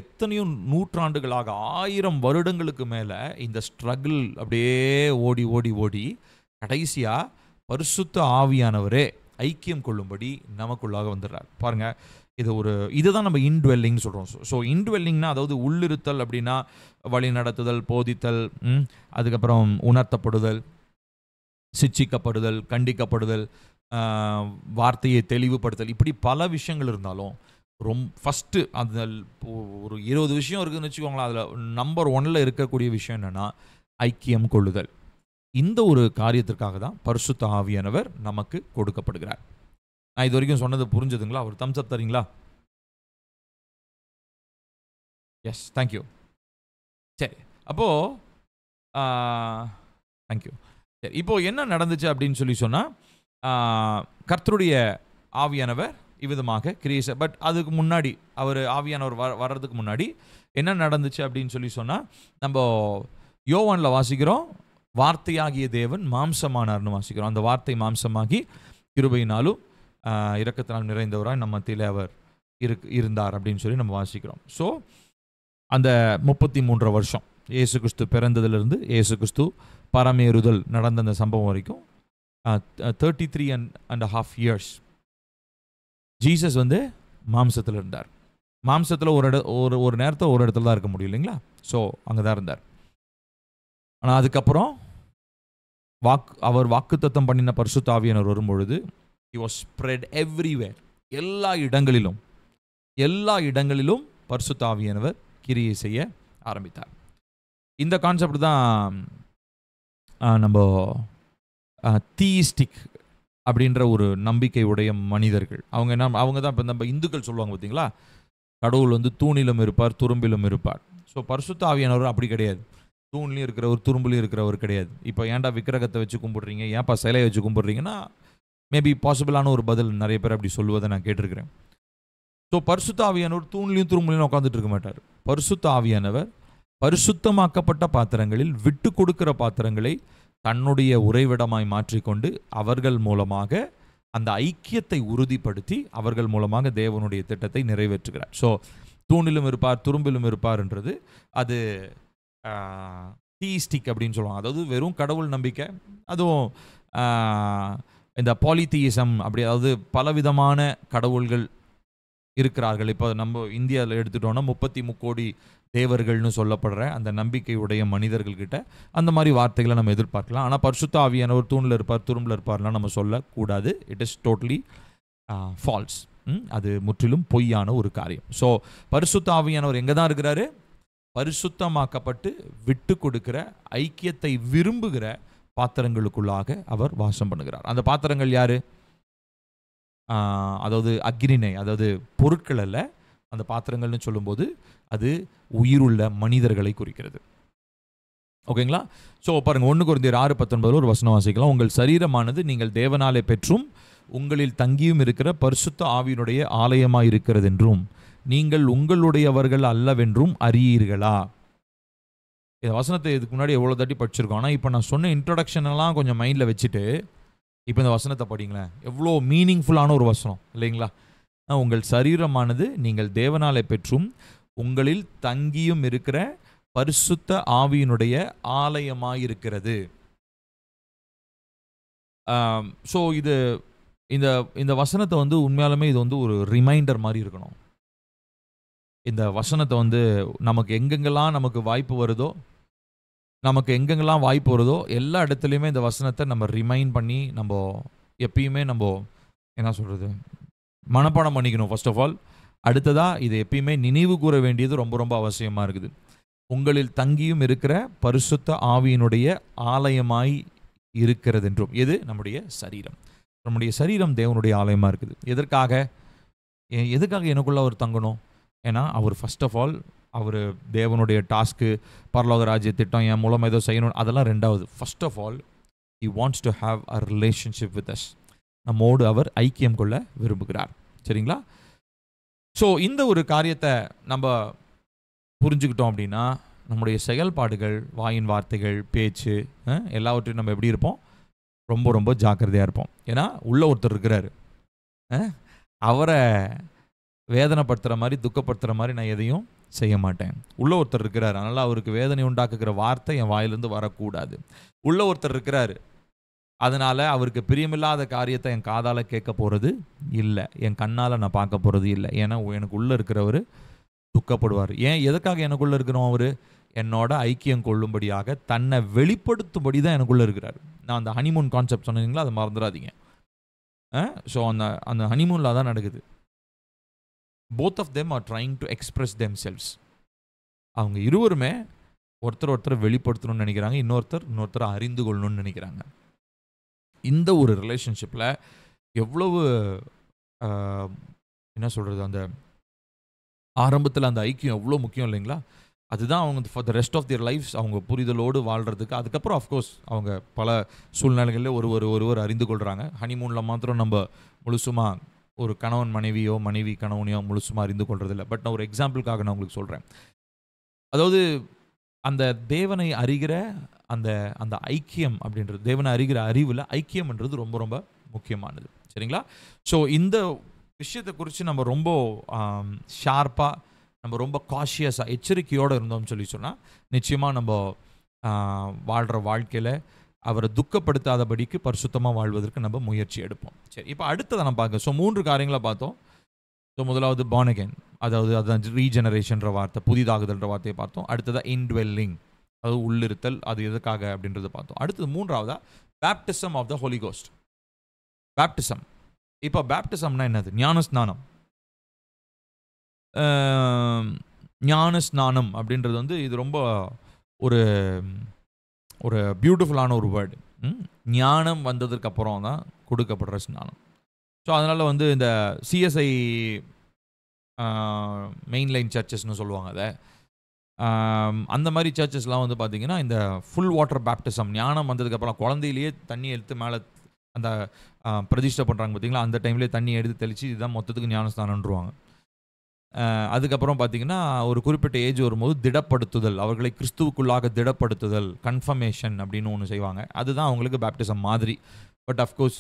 எத்தனையோ நூற்றாண்டுகளாக 1000 வருடங்களுக்கு மேலே இந்த ஸ்ட்ரகிள் அப்படியே ஓடி ஓடி ஓடி கடைசியாக பரிசுத்த ஆவியானவரே ஐக்கியம் கொள்ளும்படி நமக்குள்ளாக வந்துடுறார். பாருங்கள், இதுதான் நம்ம இன்டுவெல்லிங் சொல்கிறோம். ஸோ இன்டுவெல்லிங்னா அதாவது உள்ளிருத்தல் அப்படின்னா வழி நடத்துதல், போதித்தல், அதுக்கப்புறம் உணர்த்தப்படுதல், சிட்சிக்கப்படுதல், கண்டிக்கப்படுதல், வார்த்தையை தெளிவுபடுத்தல், இப்படி பல விஷயங்கள் இருந்தாலும் ஃபஸ்ட்டு அந்த ஒரு 20 விஷயம் இருக்குதுன்னு வச்சுக்கோங்களேன். அதில் நம்பர் 1 இருக்கக்கூடிய விஷயம் என்னென்னா ஐக்கியம் கொள்ளுதல். இந்த ஒரு காரியத்திற்காக தான் பரிசுத்த ஆவியானவர் நமக்கு கொடுக்கப்படுகிறார். நான் இது வரைக்கும் சொன்னது புரிஞ்சதுங்களா? ஒரு தம்ஸ் அப் தரீங்களா? Yes, thank you. சரி, அப்போது தேங்க்யூ. சரி, இப்போது என்ன நடந்துச்சு அப்படின்னு சொல்லி சொன்னால், கர்த்தருடைய ஆவியானவர் இவ்விதமாக கிரியேஷ, பட் அதுக்கு முன்னாடி அவர் ஆவியானவர் வர்றதுக்கு முன்னாடி என்ன நடந்துச்சு அப்படின்னு சொல்லி சொன்னால், நம்ம யோவானில் வாசிக்கிறோம், வார்த்தையாகிய தேவன் மாம்சமானார்னு வாசிக்கிறோம். அந்த வார்த்தை மாம்சமாகி கிருபையினாலும் இரக்கத்தினால் நிறைந்தவராய் நம்ம மத்தியிலே அவர் இருந்தார் அப்படின்னு சொல்லி நம்ம வாசிக்கிறோம். ஸோ அந்த 33 வருஷம் இயேசு கிறிஸ்து பிறந்ததிலிருந்து இயேசு கிறிஸ்து பரமேறுதல் நடந்த அந்த சம்பவம் வரைக்கும் 33.5 years ஜீசஸ் மாம்சத்தில் இருந்தார். மாம்சத்தில் ஒரு நேரத்தில் ஒரு இடத்துல தான் இருக்க முடியும் இல்லைங்களா? ஸோ அங்கே தான் இருந்தார். ஆனால் அதுக்கப்புறம் அவர் வாக்குத்தத்தம் பண்ணின பரிசுத்த ஆவியானவர் வரும்பொழுது he was spread everywhere. எல்லா இடங்களிலும் பரிசுத்த ஆவியானவர் கிரியை செய்ய ஆரம்பித்தார். இந்த கான்செப்ட் தான் நம்ம தீயிஸ்டிக் அப்படின்ற ஒரு நம்பிக்கை உடைய மனிதர்கள். அவங்க தான் இப்போ நம்ம இந்துக்கள் சொல்லுவாங்க பார்த்தீங்களா, கடவுள் தூணிலும் இருப்பார், துரும்பிலும் இருப்பார். ஸோ பரிசுத்த ஆவியானவர் அப்படி கிடையாது. தூண்லையும் இருக்கிறவர், துரும்புலையும் இருக்கிறவர் கிடையாது. இப்போ ஏன்டா விக்கிரகத்தை வச்சு கும்பிடுறீங்க, ஏன்ப்பா சிலையை வச்சு கும்பிடுறீங்கன்னா மேபி பாசிபிளான ஒரு பதில் நிறைய பேர் அப்படி சொல்லுவதை நான் கேட்டிருக்கிறேன். ஸோ பரிசுத்த ஆவியானவர் தூண்லையும் துரும்புலையும் உட்காந்துட்டு இருக்க மாட்டார். பரிசுத்த ஆவியானவர் பரிசுத்தமாக்கப்பட்ட பாத்திரங்களில் விட்டு கொடுக்கிற பாத்திரங்களை தன்னுடைய உறைவிடமாய் மாற்றிக்கொண்டு அவர்கள் மூலமாக அந்த ஐக்கியத்தை உறுதிப்படுத்தி அவர்கள் மூலமாக தேவனுடைய திட்டத்தை நிறைவேற்றுகிறார். ஸோ தூணிலும் இருப்பார், துரும்பிலும் இருப்பார்ன்றது அது தீயிஸ்டிக் அப்படின்னு சொல்லுவாங்க. அதாவது வெறும் கடவுள் நம்பிக்கை. அதுவும் இந்த பாலிதீயிசம் அப்படி, அதாவது பலவிதமான கடவுள்கள் இருக்கிறார்கள். இப்போ நம்ம இந்தியாவில் எடுத்துட்டோம்னா 33 கோடி தேவர்கள்னு சொல்லப்படுற அந்த நம்பிக்கையுடைய மனிதர்கள்கிட்ட அந்த மாதிரி வார்த்தைகளை நம்ம எதிர்பார்க்கலாம். ஆனால் பரிசுத்த ஆவியானவர் தூணில் இருப்பார், துரும்பில் இருப்பார்லாம் நம்ம சொல்லக்கூடாது. It is totally false. அது முற்றிலும் பொய்யான ஒரு காரியம். ஸோ பரிசுத்த ஆவியானவர் எங்கே தான் இருக்கிறாரு? பரிசுத்தமாக்கப்பட்டு விட்டு கொடுக்கிற, ஐக்கியத்தை விரும்புகிற பாத்திரங்களுக்குள்ளாக அவர் வாசம் பண்ணுகிறார். அந்த பாத்திரங்கள் யாரு? அதாவது அக்னினை, அதாவது பொருட்கள் அல்ல. அந்த பாத்திரங்கள்னு சொல்லும்போது அது உயிருள்ள மனிதர்களை குறிக்கிறது. ஓகேங்களா? ஸோ பாருங்க, 1 கொரிந்தியர் 6:19 ஒரு வசனம் வாசிக்கலாம். உங்கள் சரீரமானது நீங்கள் தேவனாலே பெற்றும் உங்களில் தங்கியும் இருக்கிற பரிசுத்த ஆவியினுடைய ஆலயமாய் இருக்கிறது என்றும் நீங்கள் உங்களுடையவர்கள் அல்லவென்றும் அறியீர்களா? இந்த வசனத்தை இதுக்கு முன்னாடி எவ்வளோ தட்டி படிச்சிருக்கோம். ஆனால் இப்போ நான் சொன்ன இன்ட்ரொடக்ஷன் எல்லாம் கொஞ்சம் மைண்டில் வச்சுட்டு இப்போ இந்த வசனத்தை படிங்களேன். எவ்வளோ மீனிங்ஃபுல்லான ஒரு வசனம் இல்லைங்களா? உங்கள் சரீரமானது நீங்கள் தேவனாலே பெற்றும் உங்களில் தங்கியும் இருக்கிற பரிசுத்த ஆவியினுடைய ஆலயமாயிருக்கிறது. ஸோ இந்த வசனத்தை உண்மையாலுமே இது ஒரு ரிமைண்டர் மாதிரி இருக்கணும். இந்த வசனத்தை நமக்கு எங்கெங்கெல்லாம் நமக்கு வாய்ப்பு வருதோ, எல்லா இடத்துலையுமே இந்த வசனத்தை நம்ம ரிமைண்ட் பண்ணி நம்ம எப்பயுமே நம்ம என்ன சொல்கிறது, மனப்பாடம் பண்ணிக்கணும் ஃபர்ஸ்ட் ஆஃப் ஆல். அடுத்ததாக இதை எப்பயுமே நினைவு கூற வேண்டியது ரொம்ப ரொம்ப அவசியமாக இருக்குது. உங்களில் தங்கியும் இருக்கிற பரிசுத்த ஆவியினுடைய ஆலயமாய் இருக்கிறது என்றும். எது? நம்முடைய சரீரம். நம்முடைய சரீரம் தேவனுடைய ஆலயமாக இருக்குது. எதற்காக எனக்குள்ள அவர் தங்கணும்? ஏன்னா அவர் ஃபர்ஸ்ட் ஆஃப் ஆல் அவர் தேவனுடைய டாஸ்க்கு, பரலோக ராஜ்ய திட்டம் என் மூலமாக ஏதோ செய்யணும், அதெல்லாம் ரெண்டாவது. First of all he wants to have a relationship with us. நம்மோடு அவர் ஐக்கியம் கொள்ள விரும்புகிறார். சரிங்களா? ஸோ இந்த ஒரு காரியத்தை நம்ம புரிஞ்சுக்கிட்டோம் அப்படின்னா நம்முடைய செயல்பாடுகள், வாயின் வார்த்தைகள், பேச்சு எல்லாவற்றையும் நம்ம எப்படி இருப்போம்? ரொம்ப ரொம்ப ஜாக்கிரதையாக இருப்போம். ஏன்னா உள்ள ஒருத்தர் இருக்கிறாரு, அவரை வேதனைப்படுத்துகிற மாதிரி துக்கப்படுத்துகிற மாதிரி நான் எதையும் செய்ய மாட்டேன். உள்ள ஒருத்தர் இருக்கிறார், அதனால் அவருக்கு வேதனை உண்டாக்குகிற வார்த்தை என் வாயிலிருந்து வரக்கூடாது. உள்ள ஒருத்தர் இருக்கிறாரு, அதனால் அவருக்கு பிரியமில்லாத காரியத்தை என் காதால் கேட்க போகிறது இல்லை, என் கண்ணால் நான் பார்க்க போகிறது இல்லை. ஏன்னா எனக்கு உள்ளே இருக்கிறவர் துக்கப்படுவார். ஏன், எதுக்காக எனக்குள்ளே இருக்கிறோம்? அவர் என்னோட ஐக்கியம் கொள்ளும்படியாக, தன்னை வெளிப்படுத்தும்படி தான் எனக்குள்ளே இருக்கிறார். நான் அந்த ஹனிமூன் கான்செப்ட் சொன்னீங்களா, அதை மறந்துடாதீங்க. ஸோ அந்த ஹனிமூனில் தான் நடக்குது. Both of them are trying to express themselves. அவங்க இருவருமே ஒருத்தரை வெளிப்படுத்தணும்னு நினைக்கிறாங்க, இன்னொருத்தரை அறிந்து கொள்ளணும்னு நினைக்கிறாங்க. இந்த ஒரு ரிலேஷன்ஷிப்பில் எவ்வளவு என்ன சொல்கிறது, அந்த ஆரம்பத்தில் அந்த ஐக்கியம் எவ்வளோ முக்கியம் இல்லைங்களா? அதுதான் அவங்க for the rest of their lifes அவங்க புரிதலோடு வாழ்கிறதுக்கு. அதுக்கப்புறம் அஃப்கோர்ஸ் அவங்க பல சூழ்நிலைகளில் ஒருவர் அறிந்து கொள்கிறாங்க. ஹனிமூனில் மாத்திரம் நம்ம முழுசுமாக ஒரு கணவன் மனைவியோ மனைவி கணவனையோ முழுசுமாக அறிந்து கொள்றதில்லை. பட் நான் ஒரு எக்ஸாம்பிளுக்காக நான் உங்களுக்கு சொல்கிறேன். அதாவது அந்த தேவனை அறிகிற அந்த அந்த ஐக்கியம் அப்படின்றது, தேவனை அறிகிற அறிவில் ஐக்கியம்ன்றது ரொம்ப ரொம்ப முக்கியமானது. சரிங்களா? ஸோ இந்த விஷயத்தை குறித்து நம்ம ரொம்ப ஷார்ப்பாக, நம்ம ரொம்ப காஷியஸாக, எச்சரிக்கையோடு இருந்தோம்னு சொன்னால் நிச்சயமாக நம்ம வாழ்கிற வாழ்க்கையில் அவரை துக்கப்படுத்தாதபடிக்கு பரிசுத்தமாக வாழ்வதற்கு நம்ம முயற்சி எடுப்போம். சரி, இப்போ அடுத்ததை நம்ம பார்க்க. ஸோ 3 காரியங்களை பார்த்தோம். ஸோ முதலாவது born again, அதாவது அதுதான் ரீஜெனரேஷன்ற வார்த்தை, புதிதாகுதல்ன்ற வார்த்தையை பார்த்தோம். அடுத்ததாக இன்ட்வெல்லிங், அதாவது உள்ளிருத்தல், அது எதுக்காக அப்படின்றத பார்த்தோம். அடுத்தது 3வதா baptism of the Holi Ghost. Baptism. இப்போ பேப்டிசம்னா என்னது? ஞானஸ்நானம். ஞானஸ்நானம் அப்படின்றது வந்து இது ரொம்ப ஒரு ஒரு பியூட்டிஃபுல்லான ஒரு வேர்டு. ஞானம் வந்ததுக்கு அப்புறம் தான் கொடுக்கப்படுற ஸ்நானம். ஸோ அதனால் வந்து இந்த சிஎஸ்ஐ மெயின்லைன் சர்ச்சஸ்னு சொல்லுவாங்க அதை. அந்த மாதிரி சர்ச்சஸ்லாம் வந்து பார்த்திங்கன்னா இந்த ஃபுல் வாட்டர் பேப்டிசம், ஞானம் வந்ததுக்கப்புறம் குழந்தையிலேயே தண்ணி எடுத்து மேலே அந்த பிரதிஷ்டை பண்ணுறாங்க பார்த்தீங்களா, அந்த டைம்லேயே தண்ணி எடுத்து தெளித்து இதுதான் மொத்தத்துக்கு ஞானஸ்தானன்றுவாங்க. அதுக்கப்புறம் பார்த்திங்கன்னா ஒரு குறிப்பிட்ட ஏஜ் வரும்போது திடப்படுத்துதல், அவர்களை கிறிஸ்துவுக்குள்ளாக திடப்படுத்துதல், கன்ஃபர்மேஷன் அப்படின்னு ஒன்று செய்வாங்க. அதுதான் அவங்களுக்கு பேப்டிசம் மாதிரி. பட் அஃப்கோர்ஸ்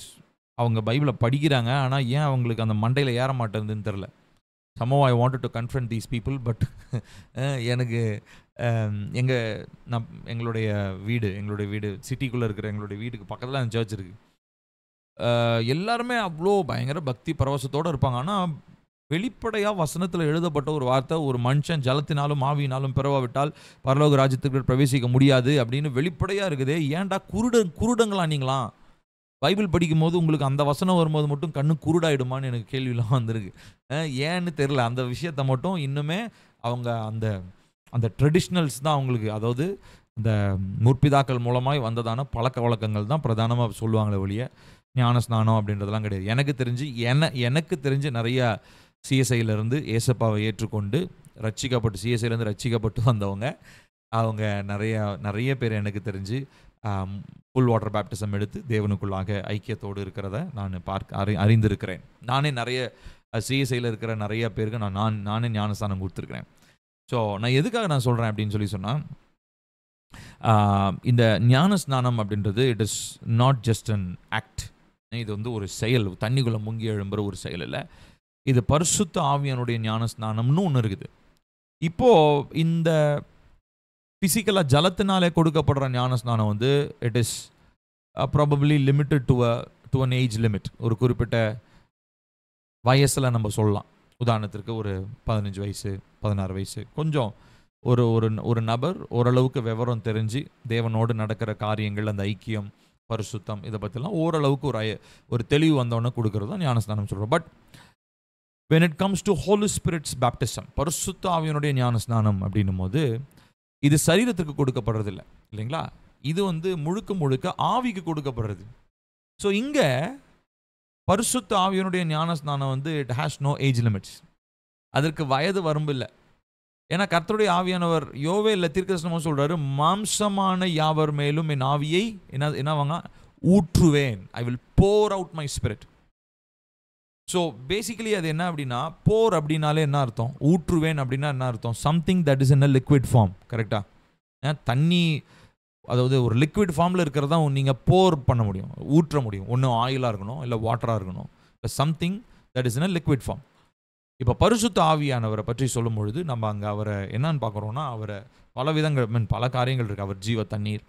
அவங்க பைபிளை படிக்கிறாங்க, ஆனால் ஏன் அவங்களுக்கு அந்த மண்டையில் ஏற மாட்டேங்குதுன்னு தெரில. somehow I wanted to confront these people, but எனக்கு எங்களுடைய வீடு சிட்டிக்குள்ளே இருக்கிற எங்களுடைய வீட்டுக்கு பக்கத்தில் அந்த சர்ச் இருக்குது. எல்லாருமே அவ்வளோ பயங்கர பக்தி பரவசத்தோடு இருப்பாங்க. ஆனால் வெளிப்படையாக வசனத்தில் எழுதப்பட்ட ஒரு வார்த்தை, ஒரு மனுஷன் ஜலத்தினாலும் ஆவியினாலும் பிறவாவிட்டால் பரலோக ராஜ்யத்துக்கு பிரவேசிக்க முடியாது அப்படின்னு வெளிப்படையாக இருக்குது. ஏன்டா குருடங்களா நீங்களாம்? பைபிள் படிக்கும் போது உங்களுக்கு அந்த வசனம் வரும்போது மட்டும் கண்ணு குருடாயிடுமான்னு எனக்கு கேள்வியெல்லாம் வந்திருக்கு. ஏன்னு தெரில. அந்த விஷயத்தை மட்டும் இன்னுமே அவங்க அந்த அந்த ட்ரெடிஷ்னல்ஸ் தான் அவங்களுக்கு, அதாவது இந்த முற்பிதாக்கள் மூலமாய் வந்ததான பழக்க வழக்கங்கள் தான் பிரதானமாக சொல்லுவாங்களே ஒழிய ஞானஸ்நானம் அப்படின்றதெல்லாம் கிடையாது. எனக்கு தெரிஞ்சு நிறையா சிஎஸ்ஐயிலேருந்து ஏசப்பாவை ஏற்றுக்கொண்டு சிஎஸ்ஐலேருந்து ரட்சிக்கப்பட்டு வந்தவங்க அவங்க நிறைய பேர் எனக்கு தெரிஞ்சு ஃபுல் வாட்டர் பேப்டிசம் எடுத்து தேவனுக்குள்ளாக ஐக்கியத்தோடு இருக்கிறத நான் அறிந்திருக்கிறேன். நானே நிறைய சிஎஸ்ஐயில் இருக்கிற நிறைய பேருக்கு நானே ஞானஸ்தானம் கொடுத்துருக்கிறேன். ஸோ நான் எதுக்காக நான் சொல்கிறேன் அப்படின்னு சொன்னால், இந்த ஞானஸ்நானம் அப்படின்றது it is not just an act. இது வந்து ஒரு செயல், தண்ணிக்குள்ளே முங்கி எழும்புற ஒரு செயல் இல்லை. இது பரிசுத்த ஆவியானுடைய ஞானஸ்நானம்னு ஒன்று இருக்குது. இப்போது இந்த ஃபிசிக்கலாக ஜலத்தினாலே கொடுக்கப்படுற ஞானஸ்நானம் வந்து it is probably limited to an age limit. ஒரு குறிப்பிட்ட வயசில் நம்ம சொல்லலாம். உதாரணத்திற்கு ஒரு 15 வயசு 16 வயசு கொஞ்சம் ஒரு நபர் ஓரளவுக்கு விவரம் தெரிஞ்சு தேவனோடு நடக்கிற காரியங்கள், அந்த ஐக்கியம், பரிசுத்தம், இதை பற்றிலாம் ஓரளவுக்கு ஒரு தெளிவு வந்தோடனே கொடுக்கறது தான் ஞானஸ்நானம் சொல்கிறோம். But when it comes to Holy Spirit's baptism, பரிசுத்த ஆவியினுடைய ஞானஸ்நானம் அப்படின்னும் போது இது சரீரத்திற்கு கொடுக்கப்படுறது இல்லைங்களா? இது வந்து முழுக்க ஆவிக்கு கொடுக்கப்படுறது. ஸோ இங்கே பரிசுத்த ஆவியினுடைய ஞானஸ்நானம் வந்து it has no age limits. அதற்கு வயது வரம்பு இல்லை. ஏன்னா கர்த்தருடைய ஆவியானவர் யோவேல்ல தீர்க்கதரிசனமா சொல்றாரு, மாம்சமான யாவர் மேலும் என் ஆவியை என்னவாங்க ஊற்றுவேன். I will bore out my spirit. So basically அது என்ன அப்படின்னா, போர் அப்படின்னாலே என்ன அர்த்தம், ஊற்றுவேன் அப்படின்னா என்ன அர்த்தம், something that is in a liquid form. கரெக்டாக? தண்ணி அதாவது ஒரு லிக்விட் ஃபார்மில் இருக்கிறதா நீங்கள் போர் பண்ண முடியும், ஊற்ற முடியும். ஒன்று ஆயிலாக இருக்கணும், இல்லை வாட்டராக இருக்கணும், இல்லை something that is in a liquid form. இப்போ பரிசுத்த ஆவியானவரை பற்றி சொல்லும் பொழுது நம்ம அங்கே அவரை என்னன்னு பார்க்குறோன்னா, அவரை பல விதங்கள் பல காரியங்கள் இருக்குது. அவர் ஜீவ தண்ணீர்,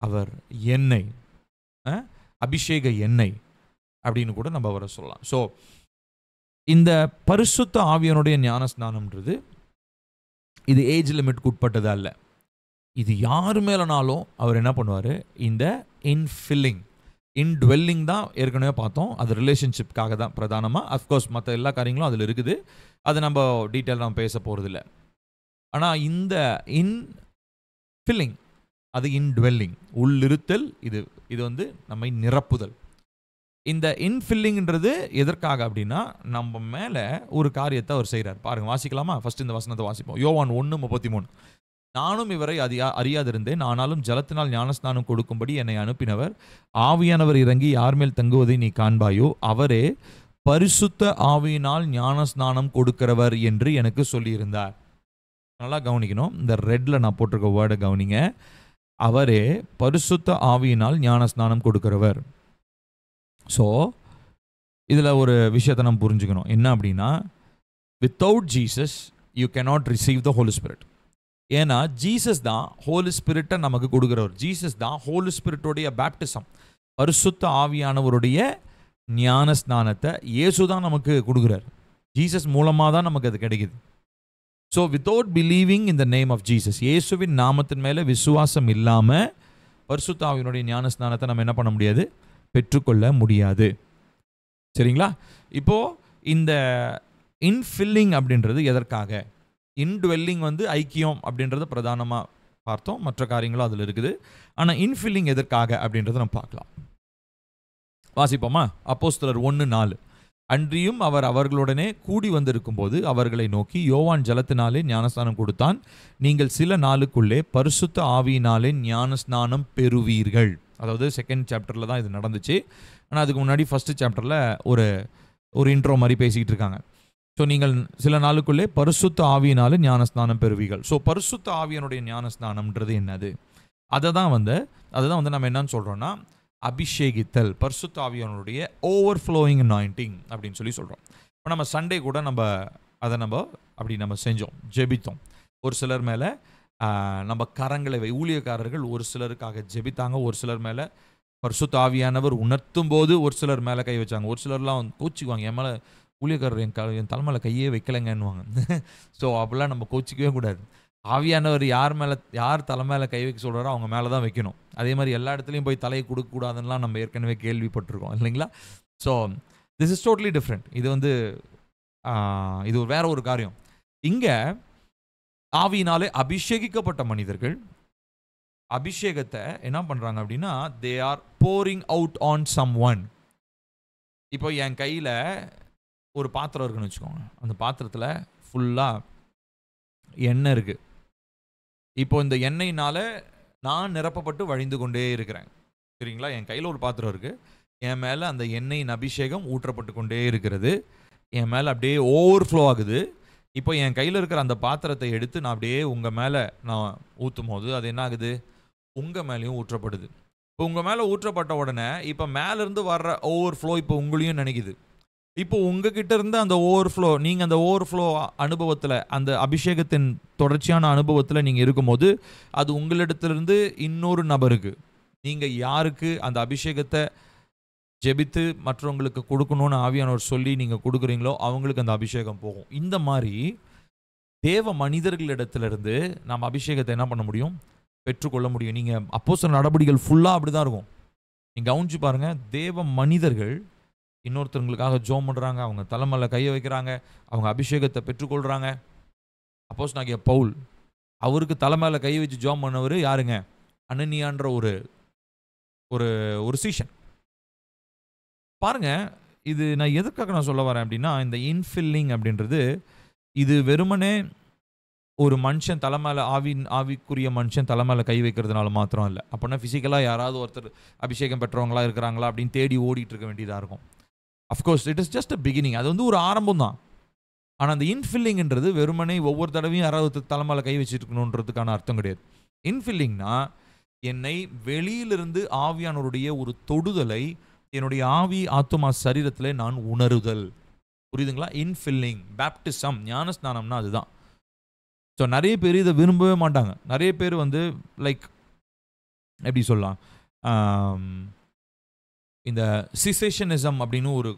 அவர் எண்ணெய், அபிஷேக எண்ணெய் அப்படின்னு கூட நம்ம அவரை சொல்லலாம். ஸோ இந்த பரிசுத்த ஆவியனுடைய ஞான ஸ்நானம்ன்றது இது ஏஜ் லிமிட்க்கு உட்பட்டது அல்ல. இது யார் மேலனாலும் அவர் என்ன பண்ணுவார், இந்த இன்ஃபில்லிங் இன்ட்வெல்லிங் தான் ஏற்கனவே பார்த்தோம். அது ரிலேஷன்ஷிப்காக தான் பிரதானமாக. அஃப்கோர்ஸ் மற்ற எல்லா காரியங்களும் அதில் இருக்குது, அது நம்ம டீட்டெயில் நம்ம பேச போகிறதில்ல. ஆனால் இந்த இன்ஃபில்லிங் அது இன்ட்வெல்லிங், உள்ளிருத்தல், இது வந்து நம்மை நிரப்புதல். இந்த இன்ஃபில்லிங்ன்றது எதற்காக அப்படின்னா, நம்ம மேலே ஒரு காரியத்தை அவர் செய்கிறார். பாருங்கள், வாசிக்கலாமா? ஃபர்ஸ்ட் இந்த வசனத்தை வாசிப்போம். யோவான் 1:33. நானும் இவரை அறியாதிருந்தேன், ஆனாலும் ஜலத்தினால் ஞானஸ்நானம் கொடுக்கும்படி என்னை அனுப்பினவர் ஆவியானவர் இறங்கி யார் மேல் தங்குவதை நீ காண்பாயோ அவரே பரிசுத்த ஆவியினால் ஞானஸ்நானம் கொடுக்கிறவர் என்று எனக்கு சொல்லியிருந்தார். நல்லா கவனிக்கணும், இந்த ரெட்ல நான் போட்டிருக்க வேர்டை கவனிங்க. அவரே பரிசுத்த ஆவியினால் ஞானஸ்நானம் கொடுக்கிறவர். ஸோ இதில் ஒரு விஷயத்தை நம்ம புரிஞ்சுக்கணும். என்ன அப்படின்னா, without Jesus you cannot receive the holy spirit. ஏன்னா ஜீசஸ் தான் ஹோலி ஸ்பிரிட்டை நமக்கு கொடுக்குறவர். ஜீசஸ் தான் ஹோலி ஸ்பிரிட்டோடைய பேப்டிசம், பரிசுத்த ஆவியானவருடைய ஞான ஸ்நானத்தை இயேசு தான் நமக்கு கொடுக்குறார். ஜீசஸ் மூலமாக தான் நமக்கு அது கிடைக்குது. So without believing in the name of Jesus, இயேசுவின் நாமத்தின் மேலே விசுவாசம் இல்லாமல் பரிசுத்த ஆவியினுடைய ஞான ஸ்நானத்தை நம்ம என்ன பண்ண முடியாது, பெற்றுக்கொள்ள முடியாது. சரிங்களா? இப்போது இந்த இன்ஃபில்லிங் அப்படின்றது எதற்காக? இன்ட்வெல்லிங் வந்து ஐக்கியம் அப்படின்றத பிரதானமாக பார்த்தோம், மற்ற காரியங்களும் அதில் இருக்குது. ஆனால் இன்ஃபில்லிங் எதற்காக அப்படின்றத நம்ம பார்க்கலாம். வாசிப்போமா? அப்போஸ்தலர் 1:4. அன்றியும் அவர் அவர்களுடனே கூடி வந்திருக்கும் போது அவர்களை நோக்கி, யோவான் ஜலத்தினாலே ஞானஸ்நானம் கொடுத்தான், நீங்கள் சில நாளுக்குள்ளே பரிசுத்த ஆவியினாலே ஞானஸ்நானம் பெறுவீர்கள். அதாவது 2nd சாப்டரில் தான் இது நடந்துச்சு. ஆனால் அதுக்கு முன்னாடி 1st சாப்டரில் ஒரு இன்ட்ரோ மாதிரி பேசிக்கிட்டு இருக்காங்க. ஸோ நீங்கள் சில நாளுக்குள்ளே பரிசுத்த ஆவியினாலே ஞானஸ்நானம் பெறுவீர்கள். ஸோ பரிசுத்த ஆவியனுடைய ஞானஸ்நானம்ன்றது என்னது? அதை தான் வந்து நம்ம என்னன்னு சொல்கிறோன்னா, அபிஷேகித்தல், பரிசுத்த ஆவியானுடைய ஓவர்ஃப்ளோயிங் அனாயிண்டிங் அப்படின்னு சொல்கிறோம். இப்போ நம்ம சண்டே கூட அதை நம்ம செஞ்சோம், ஜெபித்தோம். ஒரு சிலர் மேலே நம்ம கரங்களை ஊழியக்காரர்கள் ஒரு சிலருக்காக ஜெபித்தாங்க. ஒரு சிலர் மேலே பரிசுத்த ஆவியானவர் உணர்த்தும் போது ஒரு சிலர் மேலே கை வச்சாங்க. ஒரு சிலர்லாம் கோச்சிக்குவாங்க, என் மேலே ஊழியக்காரர் என் தலைமையில் கையே வைக்கலைங்கன்னுவாங்க. ஸோ அப்படிலாம் நம்ம கோச்சிக்கவே கூடாது. ஆவியானவர் யார் தலை மேலே கை வைக்க சொல்கிறாரோ அவங்க மேலே தான் வைக்கணும். அதே மாதிரி எல்லா இடத்துலையும் போய் தலையை கொடுக்கக்கூடாதுன்னெலாம் நம்ம ஏற்கனவே கேள்விப்பட்டிருக்கோம் இல்லைங்களா? So this is totally different. இது வேற ஒரு காரியம். இங்கே ஆவியினாலே அபிஷேகிக்கப்பட்ட மனிதர்கள் அபிஷேகத்தை என்ன பண்ணுறாங்க அப்படின்னா, they are pouring out on someone. இப்போ என் கையில் ஒரு பாத்திரம் இருக்குன்னு வச்சுக்கோங்க, அந்த பாத்திரத்தில் ஃபுல்லாக எண்ணெய் இருக்குது. இப்போ இந்த எண்ணெயினால் நான் நிரப்பப்பட்டு வழிந்து கொண்டே இருக்கிறேன். சரிங்களா? என் கையில் ஒரு பாத்திரம் இருக்குது, என் மேலே அந்த எண்ணெயின் அபிஷேகம் ஊற்றப்பட்டு கொண்டே இருக்கிறது, என் மேலே அப்படியே ஓவர்ஃப்ளோ ஆகுது. இப்போ என் கையில் இருக்கிற அந்த பாத்திரத்தை எடுத்து நான் அப்படியே உங்கள் மேலே நான் ஊற்றும் போது அது என்ன ஆகுது, உங்கள் மேலேயும் ஊற்றப்படுது. இப்போ உங்கள் மேலே ஊற்றப்பட்ட உடனே இப்போ மேலேருந்து வர்ற ஓவர்ஃப்ளோ இப்போ உங்களையும் நினைக்குது. இப்போ உங்ககிட்ட இருந்து அந்த ஓவர்ஃப்ளோ, நீங்கள் அந்த ஓவர்ஃப்ளோ அனுபவத்தில், அந்த அபிஷேகத்தின் தொடர்ச்சியான அனுபவத்தில் நீங்கள் இருக்கும்போது அது உங்களிடத்திலிருந்து இன்னொரு நபருக்கு, நீங்கள் யாருக்கு அந்த அபிஷேகத்தை ஜெபித்து மற்றவங்களுக்கு கொடுக்கணும்னு ஆவியானவர் சொல்லி நீங்கள் கொடுக்குறீங்களோ அவங்களுக்கு அந்த அபிஷேகம் போகும். இந்த மாதிரி தேவ மனிதர்களிடத்திலிருந்து நாம் அபிஷேகத்தை என்ன பண்ண முடியும், பெற்றுக்கொள்ள முடியும். நீங்கள் அப்போஸ்தலர் நடபடிகள் ஃபுல்லாக அப்படி தான் இருக்கும். நீங்கள் கவனிச்சு பாருங்கள், தேவ மனிதர்கள் இன்னொருத்தவங்களுக்காக ஜெபம் பண்ணுறாங்க, அவங்க தலைமையில கையை வைக்கிறாங்க, அவங்க அபிஷேகத்தை பெற்றுக்கொள்கிறாங்க. அப்போஸ்தலனாகிய பவுல், அவருக்கு தலைமையில கை வச்சு ஜெபம் பண்ணவர் யாருங்க, அனனியான்ற ஒரு சீஷன். பாருங்க, இது நான் எதற்காக சொல்ல வரேன் அப்படின்னா, இந்த இன்ஃபில்லிங் அப்படின்றது இது வெறுமனே ஒரு மனுஷன் தலைமையில் ஆவிக்குரிய மனுஷன் தலைமையில் கை வைக்கிறதுனால மாத்திரம் இல்லை. அப்படின்னா ஃபிசிக்கலாக யாராவது ஒருத்தர் அபிஷேகம் பெற்றவங்களா இருக்கிறாங்களா அப்படின்னு தேடி ஓடிட்டு இருக்க வேண்டியதாக இருக்கும். Of course it is just a beginning. அது வந்து ஒரு ஆரம்பம் தான். ஆனால் அந்த இன்ஃபில்லிங்ன்றது வெறுமனே ஒவ்வொரு தடவையும் யாராவது தலைமையில் கை வச்சுருக்கணுன்றதுக்கான அர்த்தம் கிடையாது. இன்ஃபில்லிங்னா என்னை வெளியிலிருந்து ஆவியானவருடைய ஒரு தொடுதலை என்னுடைய ஆவி ஆத்துமா சரீரத்தில் நான் உணருதல். புரியுதுங்களா? இன்ஃபில்லிங், பேப்டிசம், ஞானஸ்நானம்னா அதுதான். ஸோ நிறைய பேர் இதை விரும்பவே மாட்டாங்க. நிறைய பேர் வந்து லைக் எப்படி சொல்லலாம், இந்த சிசேஷனிசம் அப்படின்னு ஒரு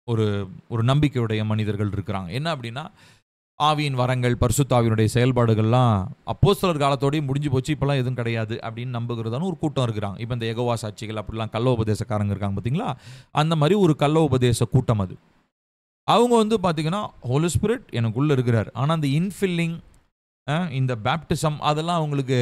ஒரு ஒரு நம்பிக்கையுடைய மனிதர்கள் இருக்கிறாங்க. என்ன அப்படின்னா, ஆவியின் வரங்கள், பரிசுத்த ஆவியினுடைய செயல்பாடுகள்லாம் அப்போஸ்தலர் காலத்தோடய முடிஞ்சு போச்சு, இப்போலாம் எதுவும் கிடையாது அப்படின்னு நம்புகிறதான ஒரு கூட்டம் இருக்கிறாங்க. இப்போ இந்த யெகோவா சாட்சிகள் அப்படிலாம் கள்ள உபதேசக்காரங்க இருக்காங்க பார்த்தீங்களா, அந்த மாதிரி ஒரு கள்ள உபதேச கூட்டம் அது. அவங்க வந்து பார்த்தீங்கன்னா ஹோலி ஸ்பிரிட் எனக்குள்ளே இருக்கிறார், ஆனால் அந்த இன்ஃபில்லிங், இந்த பேப்டிசம் அதெல்லாம் அவங்களுக்கு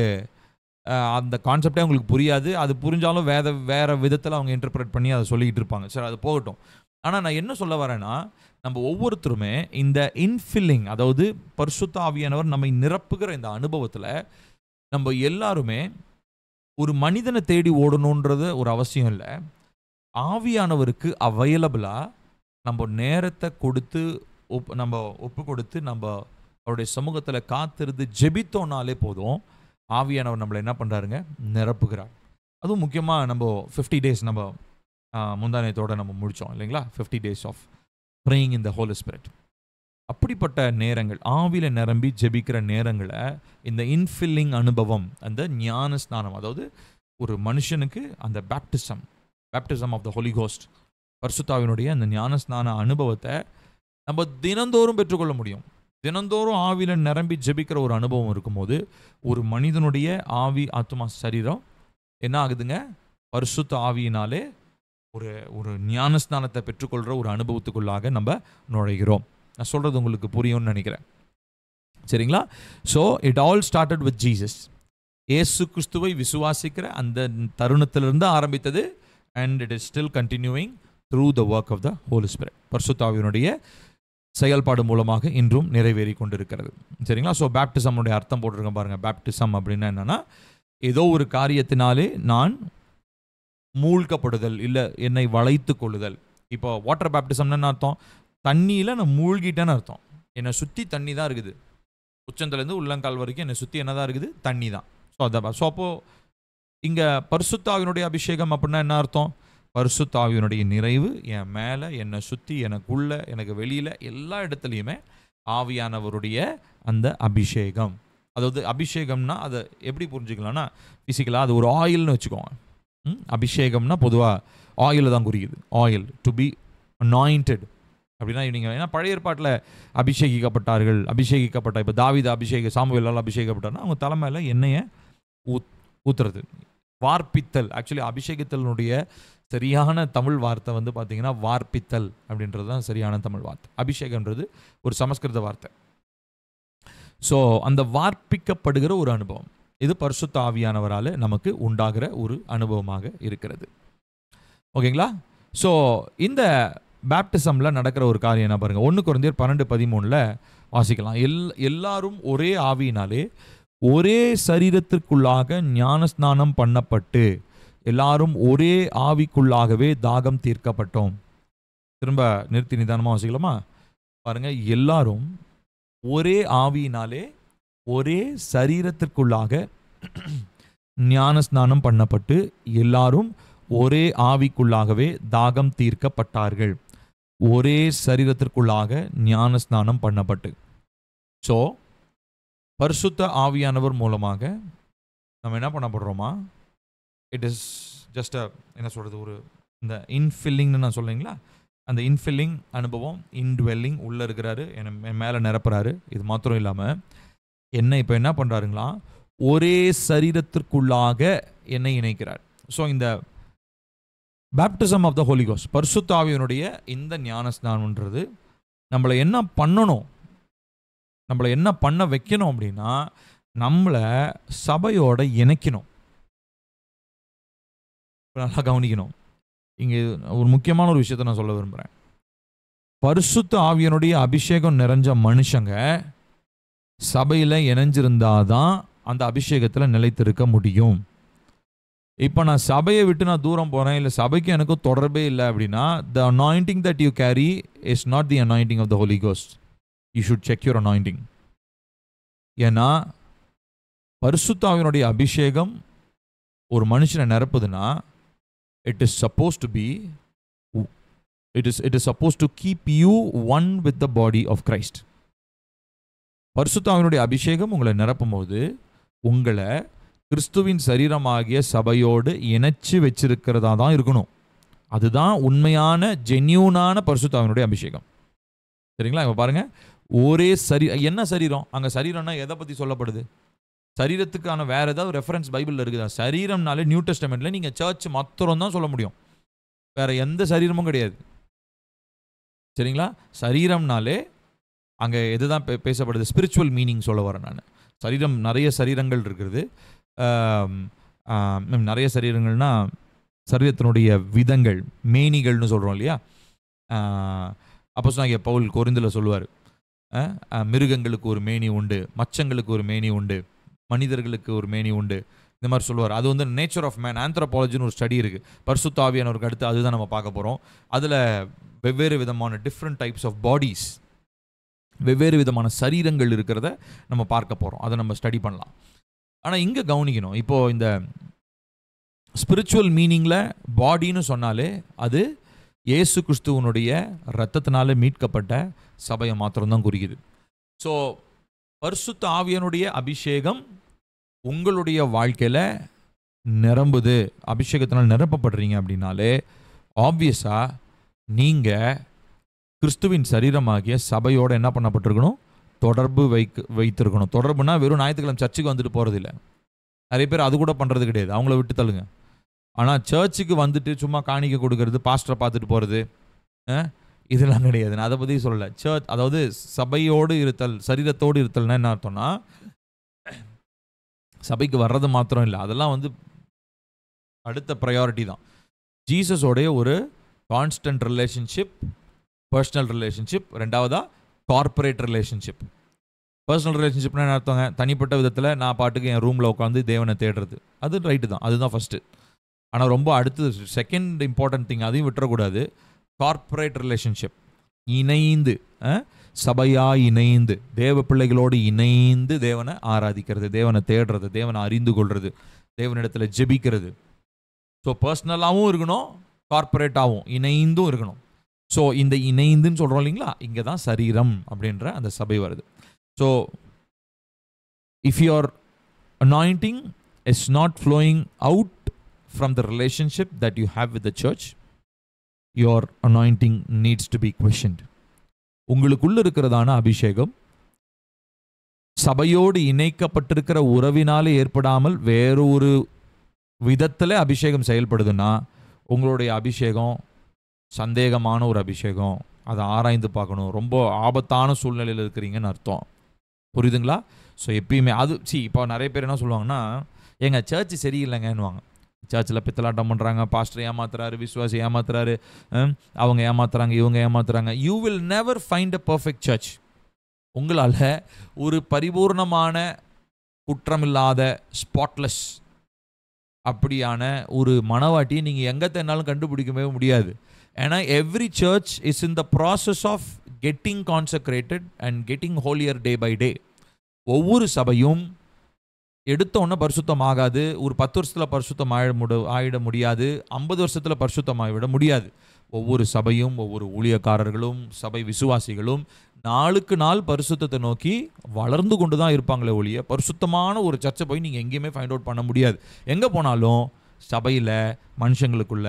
அந்த கான்செப்டே அவங்களுக்கு புரியாது. அது புரிஞ்சாலும் வேறு விதத்தில் அவங்க இன்டர்பிரேட் பண்ணி அதை சொல்லிக்கிட்டு இருப்பாங்க. சரி, அது போகட்டும். ஆனால் நான் என்ன சொல்ல வரேன்னா, நம்ம ஒவ்வொருத்தருமே இந்த இன்ஃபில்லிங், அதாவது பரிசுத்த ஆவியானவர் நம்மை நிரப்புகிற இந்த அனுபவத்தில் நம்ம எல்லாருமே ஒரு மனிதனை தேடி ஓடணுன்றது ஒரு அவசியம் இல்லை. ஆவியானவருக்கு அவைலபிளாக நம்ம நேரத்தை கொடுத்து நம்ம ஒப்பு கொடுத்து நம்ம அவருடைய சமூகத்தில் காத்திருந்து ஜெபித்தோனாலே போதும், ஆவியானவர் நம்மளை என்ன பண்ணுறாருங்க, நிரப்புகிறார். அதுவும் முக்கியமாக நம்ம 50 days நம்ம முந்தானயத்தோடு நம்ம முடித்தோம் இல்லைங்களா, 50 days of praying in the holy spirit. அப்படிப்பட்ட நேரங்கள், ஆவியில் நிரம்பி ஜெபிக்கிற நேரங்களை இந்த இன்ஃபில்லிங் அனுபவம், அந்த ஞான ஸ்நானம், அதாவது ஒரு மனுஷனுக்கு அந்த baptism of the Holi Ghost, பரிசுத்தாவினுடைய அந்த ஞான ஸ்நான அனுபவத்தை நம்ம தினந்தோறும் பெற்றுக்கொள்ள முடியும். தினந்தோறும் ஆவியில் நிரம்பி ஜெபிக்கிற ஒரு அனுபவம் இருக்கும்போது ஒரு மனிதனுடைய ஆவி ஆத்மா சரீரம் என்ன ஆகுதுங்க, பரிசுத்த ஆவியினாலே ஒரு ஒரு ஞானஸ்நானத்தை பெற்றுக்கொள்கிற ஒரு அனுபவத்துக்குள்ளாக நம்ம நுழைகிறோம். நான் சொல்கிறது உங்களுக்கு புரியும்னு நினைக்கிறேன். சரிங்களா? So it all started with Jesus. இயேசு கிறிஸ்துவை விசுவாசிக்கிற அந்த தருணத்திலிருந்து ஆரம்பித்தது. And it is still continuing through the work of the holy spirit. பரிசுத்த ஆவியினுடைய செயல்பாடு மூலமாக இன்றும் நிறைவேறி கொண்டிருக்கிறது. சரிங்களா? ஸோ பேப்டிசம்னுடைய அர்த்தம் போட்டிருக்கேன் பாருங்கள். பேப்டிசம் அப்படின்னா என்னென்னா, ஏதோ ஒரு காரியத்தினாலே நான் மூழ்கப்படுதல், இல்லை என்னை வளைத்து கொள்ளுதல். இப்போ வாட்டர் பேப்டிசம்னு அர்த்தம், தண்ணியில் நான் மூழ்கிட்டேன்னு அர்த்தம். என்னை சுற்றி தண்ணி தான் இருக்குது, உச்சந்தலேருந்து உள்ளங்கால் வரைக்கும் என்னை சுற்றி என்ன தான் இருக்குது, தண்ணி தான். ஸோ அதான். ஸோ அப்போது இங்கே பரிசுத்த ஆவியினுடைய அபிஷேகம் அப்படின்னா என்ன அர்த்தம், பரிசுத்த ஆவியினுடைய நிறைவு என் மேலே, என்னை சுற்றி, எனக்குள்ள, எனக்கு வெளியில், எல்லா இடத்துலையுமே ஆவியானவருடைய அந்த அபிஷேகம். அதாவது அபிஷேகம்னா அதை எப்படி புரிஞ்சுக்கலாம்னா, ஃபிசிக்கலாக அது ஒரு ஆயில்னு வச்சுக்கோங்க. அபிஷேகம்னா பொதுவாக ஆயில் தான் குறிக்குது. ஆயில் டு பி அனாயிண்டட் அப்படின்னா நீங்கள் ஏன்னா பழைய ஏற்பாட்டில் அபிஷேகிக்கப்பட்ட இப்போ தாவீது சாமுவேலால் அபிஷேகப்பட்டார்னா அவங்க தலைமையில் எண்ணெயை ஊற்றுறது, வார்ப்பித்தல். ஆக்சுவலி அபிஷேகத்தினுடைய சரியான தமிழ் வார்த்தை வந்து பார்த்தீங்கன்னா வார்ப்பித்தல் அப்படின்றது தான் சரியான தமிழ் வார்த்தை. அபிஷேகம்ன்றது ஒரு சமஸ்கிருத வார்த்தை. ஸோ அந்த வார்ப்பிக்கப்படுகிற ஒரு அனுபவம், இது பரிசுத்த ஆவியானவரால் நமக்கு உண்டாகிற ஒரு அனுபவமாக இருக்கிறது. ஓகேங்களா? ஸோ இந்த பேப்டிசமில் நடக்கிற ஒரு காரியம் என்ன பாருங்கள், 1 கொரிந்தியர் 12:13 வாசிக்கலாம். எல்லாரும் ஒரே ஆவியினாலே ஒரே சரீரத்திற்குள்ளாக ஞானஸ்நானம் பண்ணப்பட்டு எல்லாரும் ஒரே ஆவிக்குள்ளாகவே தாகம் தீர்க்கப்பட்டோம். திரும்ப நிறுத்தி நிதானமாக வாசிக்கலாமா பாருங்கள். எல்லாரும் ஒரே ஆவியினாலே ஒரே சரீரத்திற்குள்ளாக ஞானஸ்நானம் பண்ணப்பட்டு எல்லாரும் ஒரே ஆவிக்குள்ளாகவே தாகம் தீர்க்கப்பட்டார்கள். ஒரே சரீரத்திற்குள்ளாக ஞானஸ்நானம் பண்ணப்பட்டு. ஸோ பரிசுத்த ஆவியானவர் மூலமாக நம்ம என்ன பண்ணப்படுறோமா, இட் இஸ் ஜஸ்ட் என்ன சொல்கிறது, ஒரு இந்த இன்ஃபில்லிங்னு நான் சொல்லுங்களா, அந்த இன்ஃபில்லிங் அனுபவம், இன்டுவெல்லிங், உள்ளே இருக்கிறாரு, என் மேலே நிரப்புறாரு. இது மாத்திரம் இல்லாமல் என்னை இப்போ என்ன பண்ணுறாருங்களா, ஒரே சரீரத்திற்குள்ளாக என்னை இணைக்கிறார். ஸோ இந்த baptism of the Holi ghost, பரிசுத்த ஆவியினுடைய இந்த ஞானஸ்நானம்ன்றது நம்மளை என்ன பண்ணணும், நம்மளை என்ன பண்ண வைக்கணும் அப்படின்னா, நம்மளை சபையோட இணைக்கணும். நல்லா கவனிக்கணும். இங்கே ஒரு முக்கியமான ஒரு விஷயத்தை நான் சொல்ல விரும்புகிறேன். பரிசுத்த ஆவியனுடைய அபிஷேகம் நிறைஞ்ச மனுஷங்க சபையில் இணைஞ்சிருந்தாதான் அந்த அபிஷேகத்தில் நிலைத்திருக்க முடியும். இப்போ நான் சபையை விட்டு நான் தூரம் போகிறேன், இல்லை சபைக்கு எனக்கும் தொடர்பே இல்லை அப்படின்னா, the anointing that you carry is not the anointing of the Holy Ghost. You should check your anointing. ஏன்னா பரிசுத்த ஆவியினுடைய அபிஷேகம் ஒரு மனுஷனை நிரப்புதுன்னா, it is supposed to keep you one with the body of Christ. பரிசுத்த ஆவியினுடைய அபிஷேகம் உங்களை நிரப்பும் போது உங்களை கிறிஸ்துவின் சரீரமாகிய சபையோடு இணைச்சு வச்சிருக்கிறதா தான் இருக்கணும். அதுதான் உண்மையான ஜென்யூனான பரிசுத்த ஆவியினுடைய அபிஷேகம். சரிங்களா? இப்போ பாருங்க, ஒரே என்ன சரீரம்? அங்கே சரீரம்னா எதை பற்றி சொல்லப்படுது? சரீரத்துக்கான வேற ஏதாவது ரெஃபரன்ஸ் பைபிளில் இருக்குதா? சரீரம்னாலே நியூ டெஸ்டமெண்ட்ல நீங்கள் சர்ச் மாத்திரம் தான் சொல்ல முடியும், வேற எந்த சரீரமும் கிடையாது. சரிங்களா? சரீரம்னாலே அங்கே எதுதான் பேசப்படுது? ஸ்பிரிச்சுவல் மீனிங் சொல்ல வரேன் நான். சரீரம் நிறைய சரீரங்கள் இருக்கிறது. நிறைய சரீரங்கள்னா சரீரத்தினுடைய விதங்கள், மேனிகள்னு சொல்கிறோம் இல்லையா? அப்போஸ்தலனாகிய பவுல் கொரிந்தில் சொல்லுவார், மிருகங்களுக்கு ஒரு மேனி உண்டு, மச்சங்களுக்கு ஒரு மேனி உண்டு, மனிதர்களுக்கு ஒரு மேனி உண்டு, இந்த மாதிரி சொல்லுவார். அது வந்து நேச்சர் ஆஃப் மேன் ஆந்த்ரோபாலஜின்னு ஒரு ஸ்டடி இருக்குது. பரிசுத்த ஆவியானவருக்கு அடுத்து அதுதான் நம்ம பார்க்க போகிறோம். அதில் வெவ்வேறு விதமான டிஃப்ரெண்ட் டைப்ஸ் ஆஃப் பாடிஸ், வெவ்வேறு விதமான சரீரங்கள் இருக்கிறத நம்ம பார்க்க போகிறோம். அதை நம்ம ஸ்டடி பண்ணலாம். ஆனால் இங்கே கவனிக்கணும், இப்போது இந்த ஸ்பிரிச்சுவல் மீனிங்கில் பாடின்னு சொன்னாலே அது இயேசு கிறிஸ்துவனுடைய இரத்தத்தினால மீட்கப்பட்ட சபையை மாத்திரம்தான் குறிக்குது. ஸோ பரிசுத்த ஆவியானுடைய அபிஷேகம் உங்களுடைய வாழ்க்கையில் நிரம்புது, அபிஷேகத்தினால் நிரப்பப்படுறீங்க அப்படின்னாலே ஆப்வியஸாக நீங்கள் கிறிஸ்துவின் சரீரமாகிய சபையோடு என்ன பண்ணப்பட்டிருக்கணும்? தொடர்பு வைத்திருக்கணும். தொடர்புனா வெறும் ஞாயிற்றுக்கிழமை சர்ச்சுக்கு வந்துட்டு போகிறது இல்லை. நிறைய பேர் அது கூட பண்ணுறது கிடையாது, அவங்கள விட்டு தள்ளுங்க. ஆனால் சர்ச்சுக்கு வந்துட்டு சும்மா காணிக்க கொடுக்கறது, பாஸ்டரை பார்த்துட்டு போகிறது, இதெல்லாம் கிடையாது. நான் அதை பற்றி சொல்லலை. சர்ச் அதாவது சபையோடு இருத்தல், சரீரத்தோடு இருத்தல்னா என்ன அர்த்தம்னா, சபைக்கு வர்றது மாத்திரம் இல்லை, அதெல்லாம் வந்து அடுத்த ப்ரையாரிட்டி தான். ஜீசஸோடைய ஒரு கான்ஸ்டன்ட் ரிலேஷன்ஷிப், பர்சனல் ரிலேஷன்ஷிப். ரெண்டாவதா கார்பரேட் ரிலேஷன்ஷிப். பர்சனல் ரிலேஷன்ஷிப்னா என்ன அர்த்தங்க? தனிப்பட்ட விதத்தில் நான் பாட்டுக்கு என் ரூமில் உட்காந்து தேவனை தேடுறது, அது ரைட்டு தான், அதுதான் ஃபஸ்ட்டு. ஆனால் ரொம்ப அடுத்தது செகண்ட் இம்பார்ட்டன்ட் திங், அதையும் விட்டுறக்கூடாது. கார்பரேட் ரிலேஷன்ஷிப், இணைந்து சபையாக இணைந்து தேவ பிள்ளைகளோடு இணைந்து தேவனை ஆராதிக்கிறது, தேவனை தேடுறது, தேவனை அறிந்து கொள்வது, தேவனிடத்தில் ஜெபிக்கிறது. ஸோ பர்சனலாகவும் இருக்கணும், கார்பரேட்டாகவும் இணைந்தும் இருக்கணும். ஸோ இந்த இணைந்துன்னு சொல்கிறோம் இல்லைங்களா, இங்கே தான் சரீரம் அப்படின்ற அந்த சபை வருது. So if your anointing is not flowing out from the relationship that you have with the church, your anointing needs to be questioned. உங்களுக்குள்ள இருக்கிறதான அபிஷேகம் சபையோடு இணைக்கப்பட்டிருக்கிற உறவினாலே ஏற்படாமல் வேறொரு விதத்தில் அபிஷேகம் செயல்படுதுன்னா உங்களுடைய அபிஷேகம் சந்தேகமான ஒரு அபிஷேகம். அதை ஆராய்ந்து பார்க்கணும். ரொம்ப ஆபத்தான சூழ்நிலையில் இருக்கிறீங்கன்னு அர்த்தம். புரியுதுங்களா? ஸோ எப்பயுமே அது இப்போ நிறைய பேர் என்ன சொல்லுவாங்கன்னா, எங்கள் சர்ச் சரியில்லைங்கன்னுவாங்க. சர்ச்சில் பித்தலாட்டம் பண்ணுறாங்க, பாஸ்டர் ஏமாத்துறாரு, விசுவாசி ஏமாத்துறாரு, அவங்க ஏமாத்துறாங்க, இவங்க ஏமாத்துறாங்க. You will never find a perfect church. உங்களால் ஒரு பரிபூர்ணமான குற்றமில்லாத ஸ்பாட்லெஸ் அப்படியான ஒரு மனவாட்டியை நீங்கள் எங்கே தேனாலும் கண்டுபிடிக்கவே முடியாது. ஏன்னா every church is in the process of getting consecrated and getting holier day by day. ஒவ்வொரு சபையும் எடுத்தோன்னே பரிசுத்தம் ஆகாது. ஒரு 10 வருஷத்தில் பரிசுத்தம் ஆகிட முடியாது, 50 வருஷத்தில் பரிசுத்தம் ஆகிவிட முடியாது. ஒவ்வொரு சபையும், ஒவ்வொரு ஊழியக்காரர்களும், சபை விசுவாசிகளும் நாளுக்கு நாள் பரிசுத்தத்தை நோக்கி வளர்ந்து கொண்டு தான் இருப்பாங்களே ஒழிய பரிசுத்தமான ஒரு சர்ச்சை போய் நீங்கள் எங்கேயுமே ஃபைண்ட் அவுட் பண்ண முடியாது. எங்கே போனாலும் சபையில் மனுஷங்களுக்குள்ள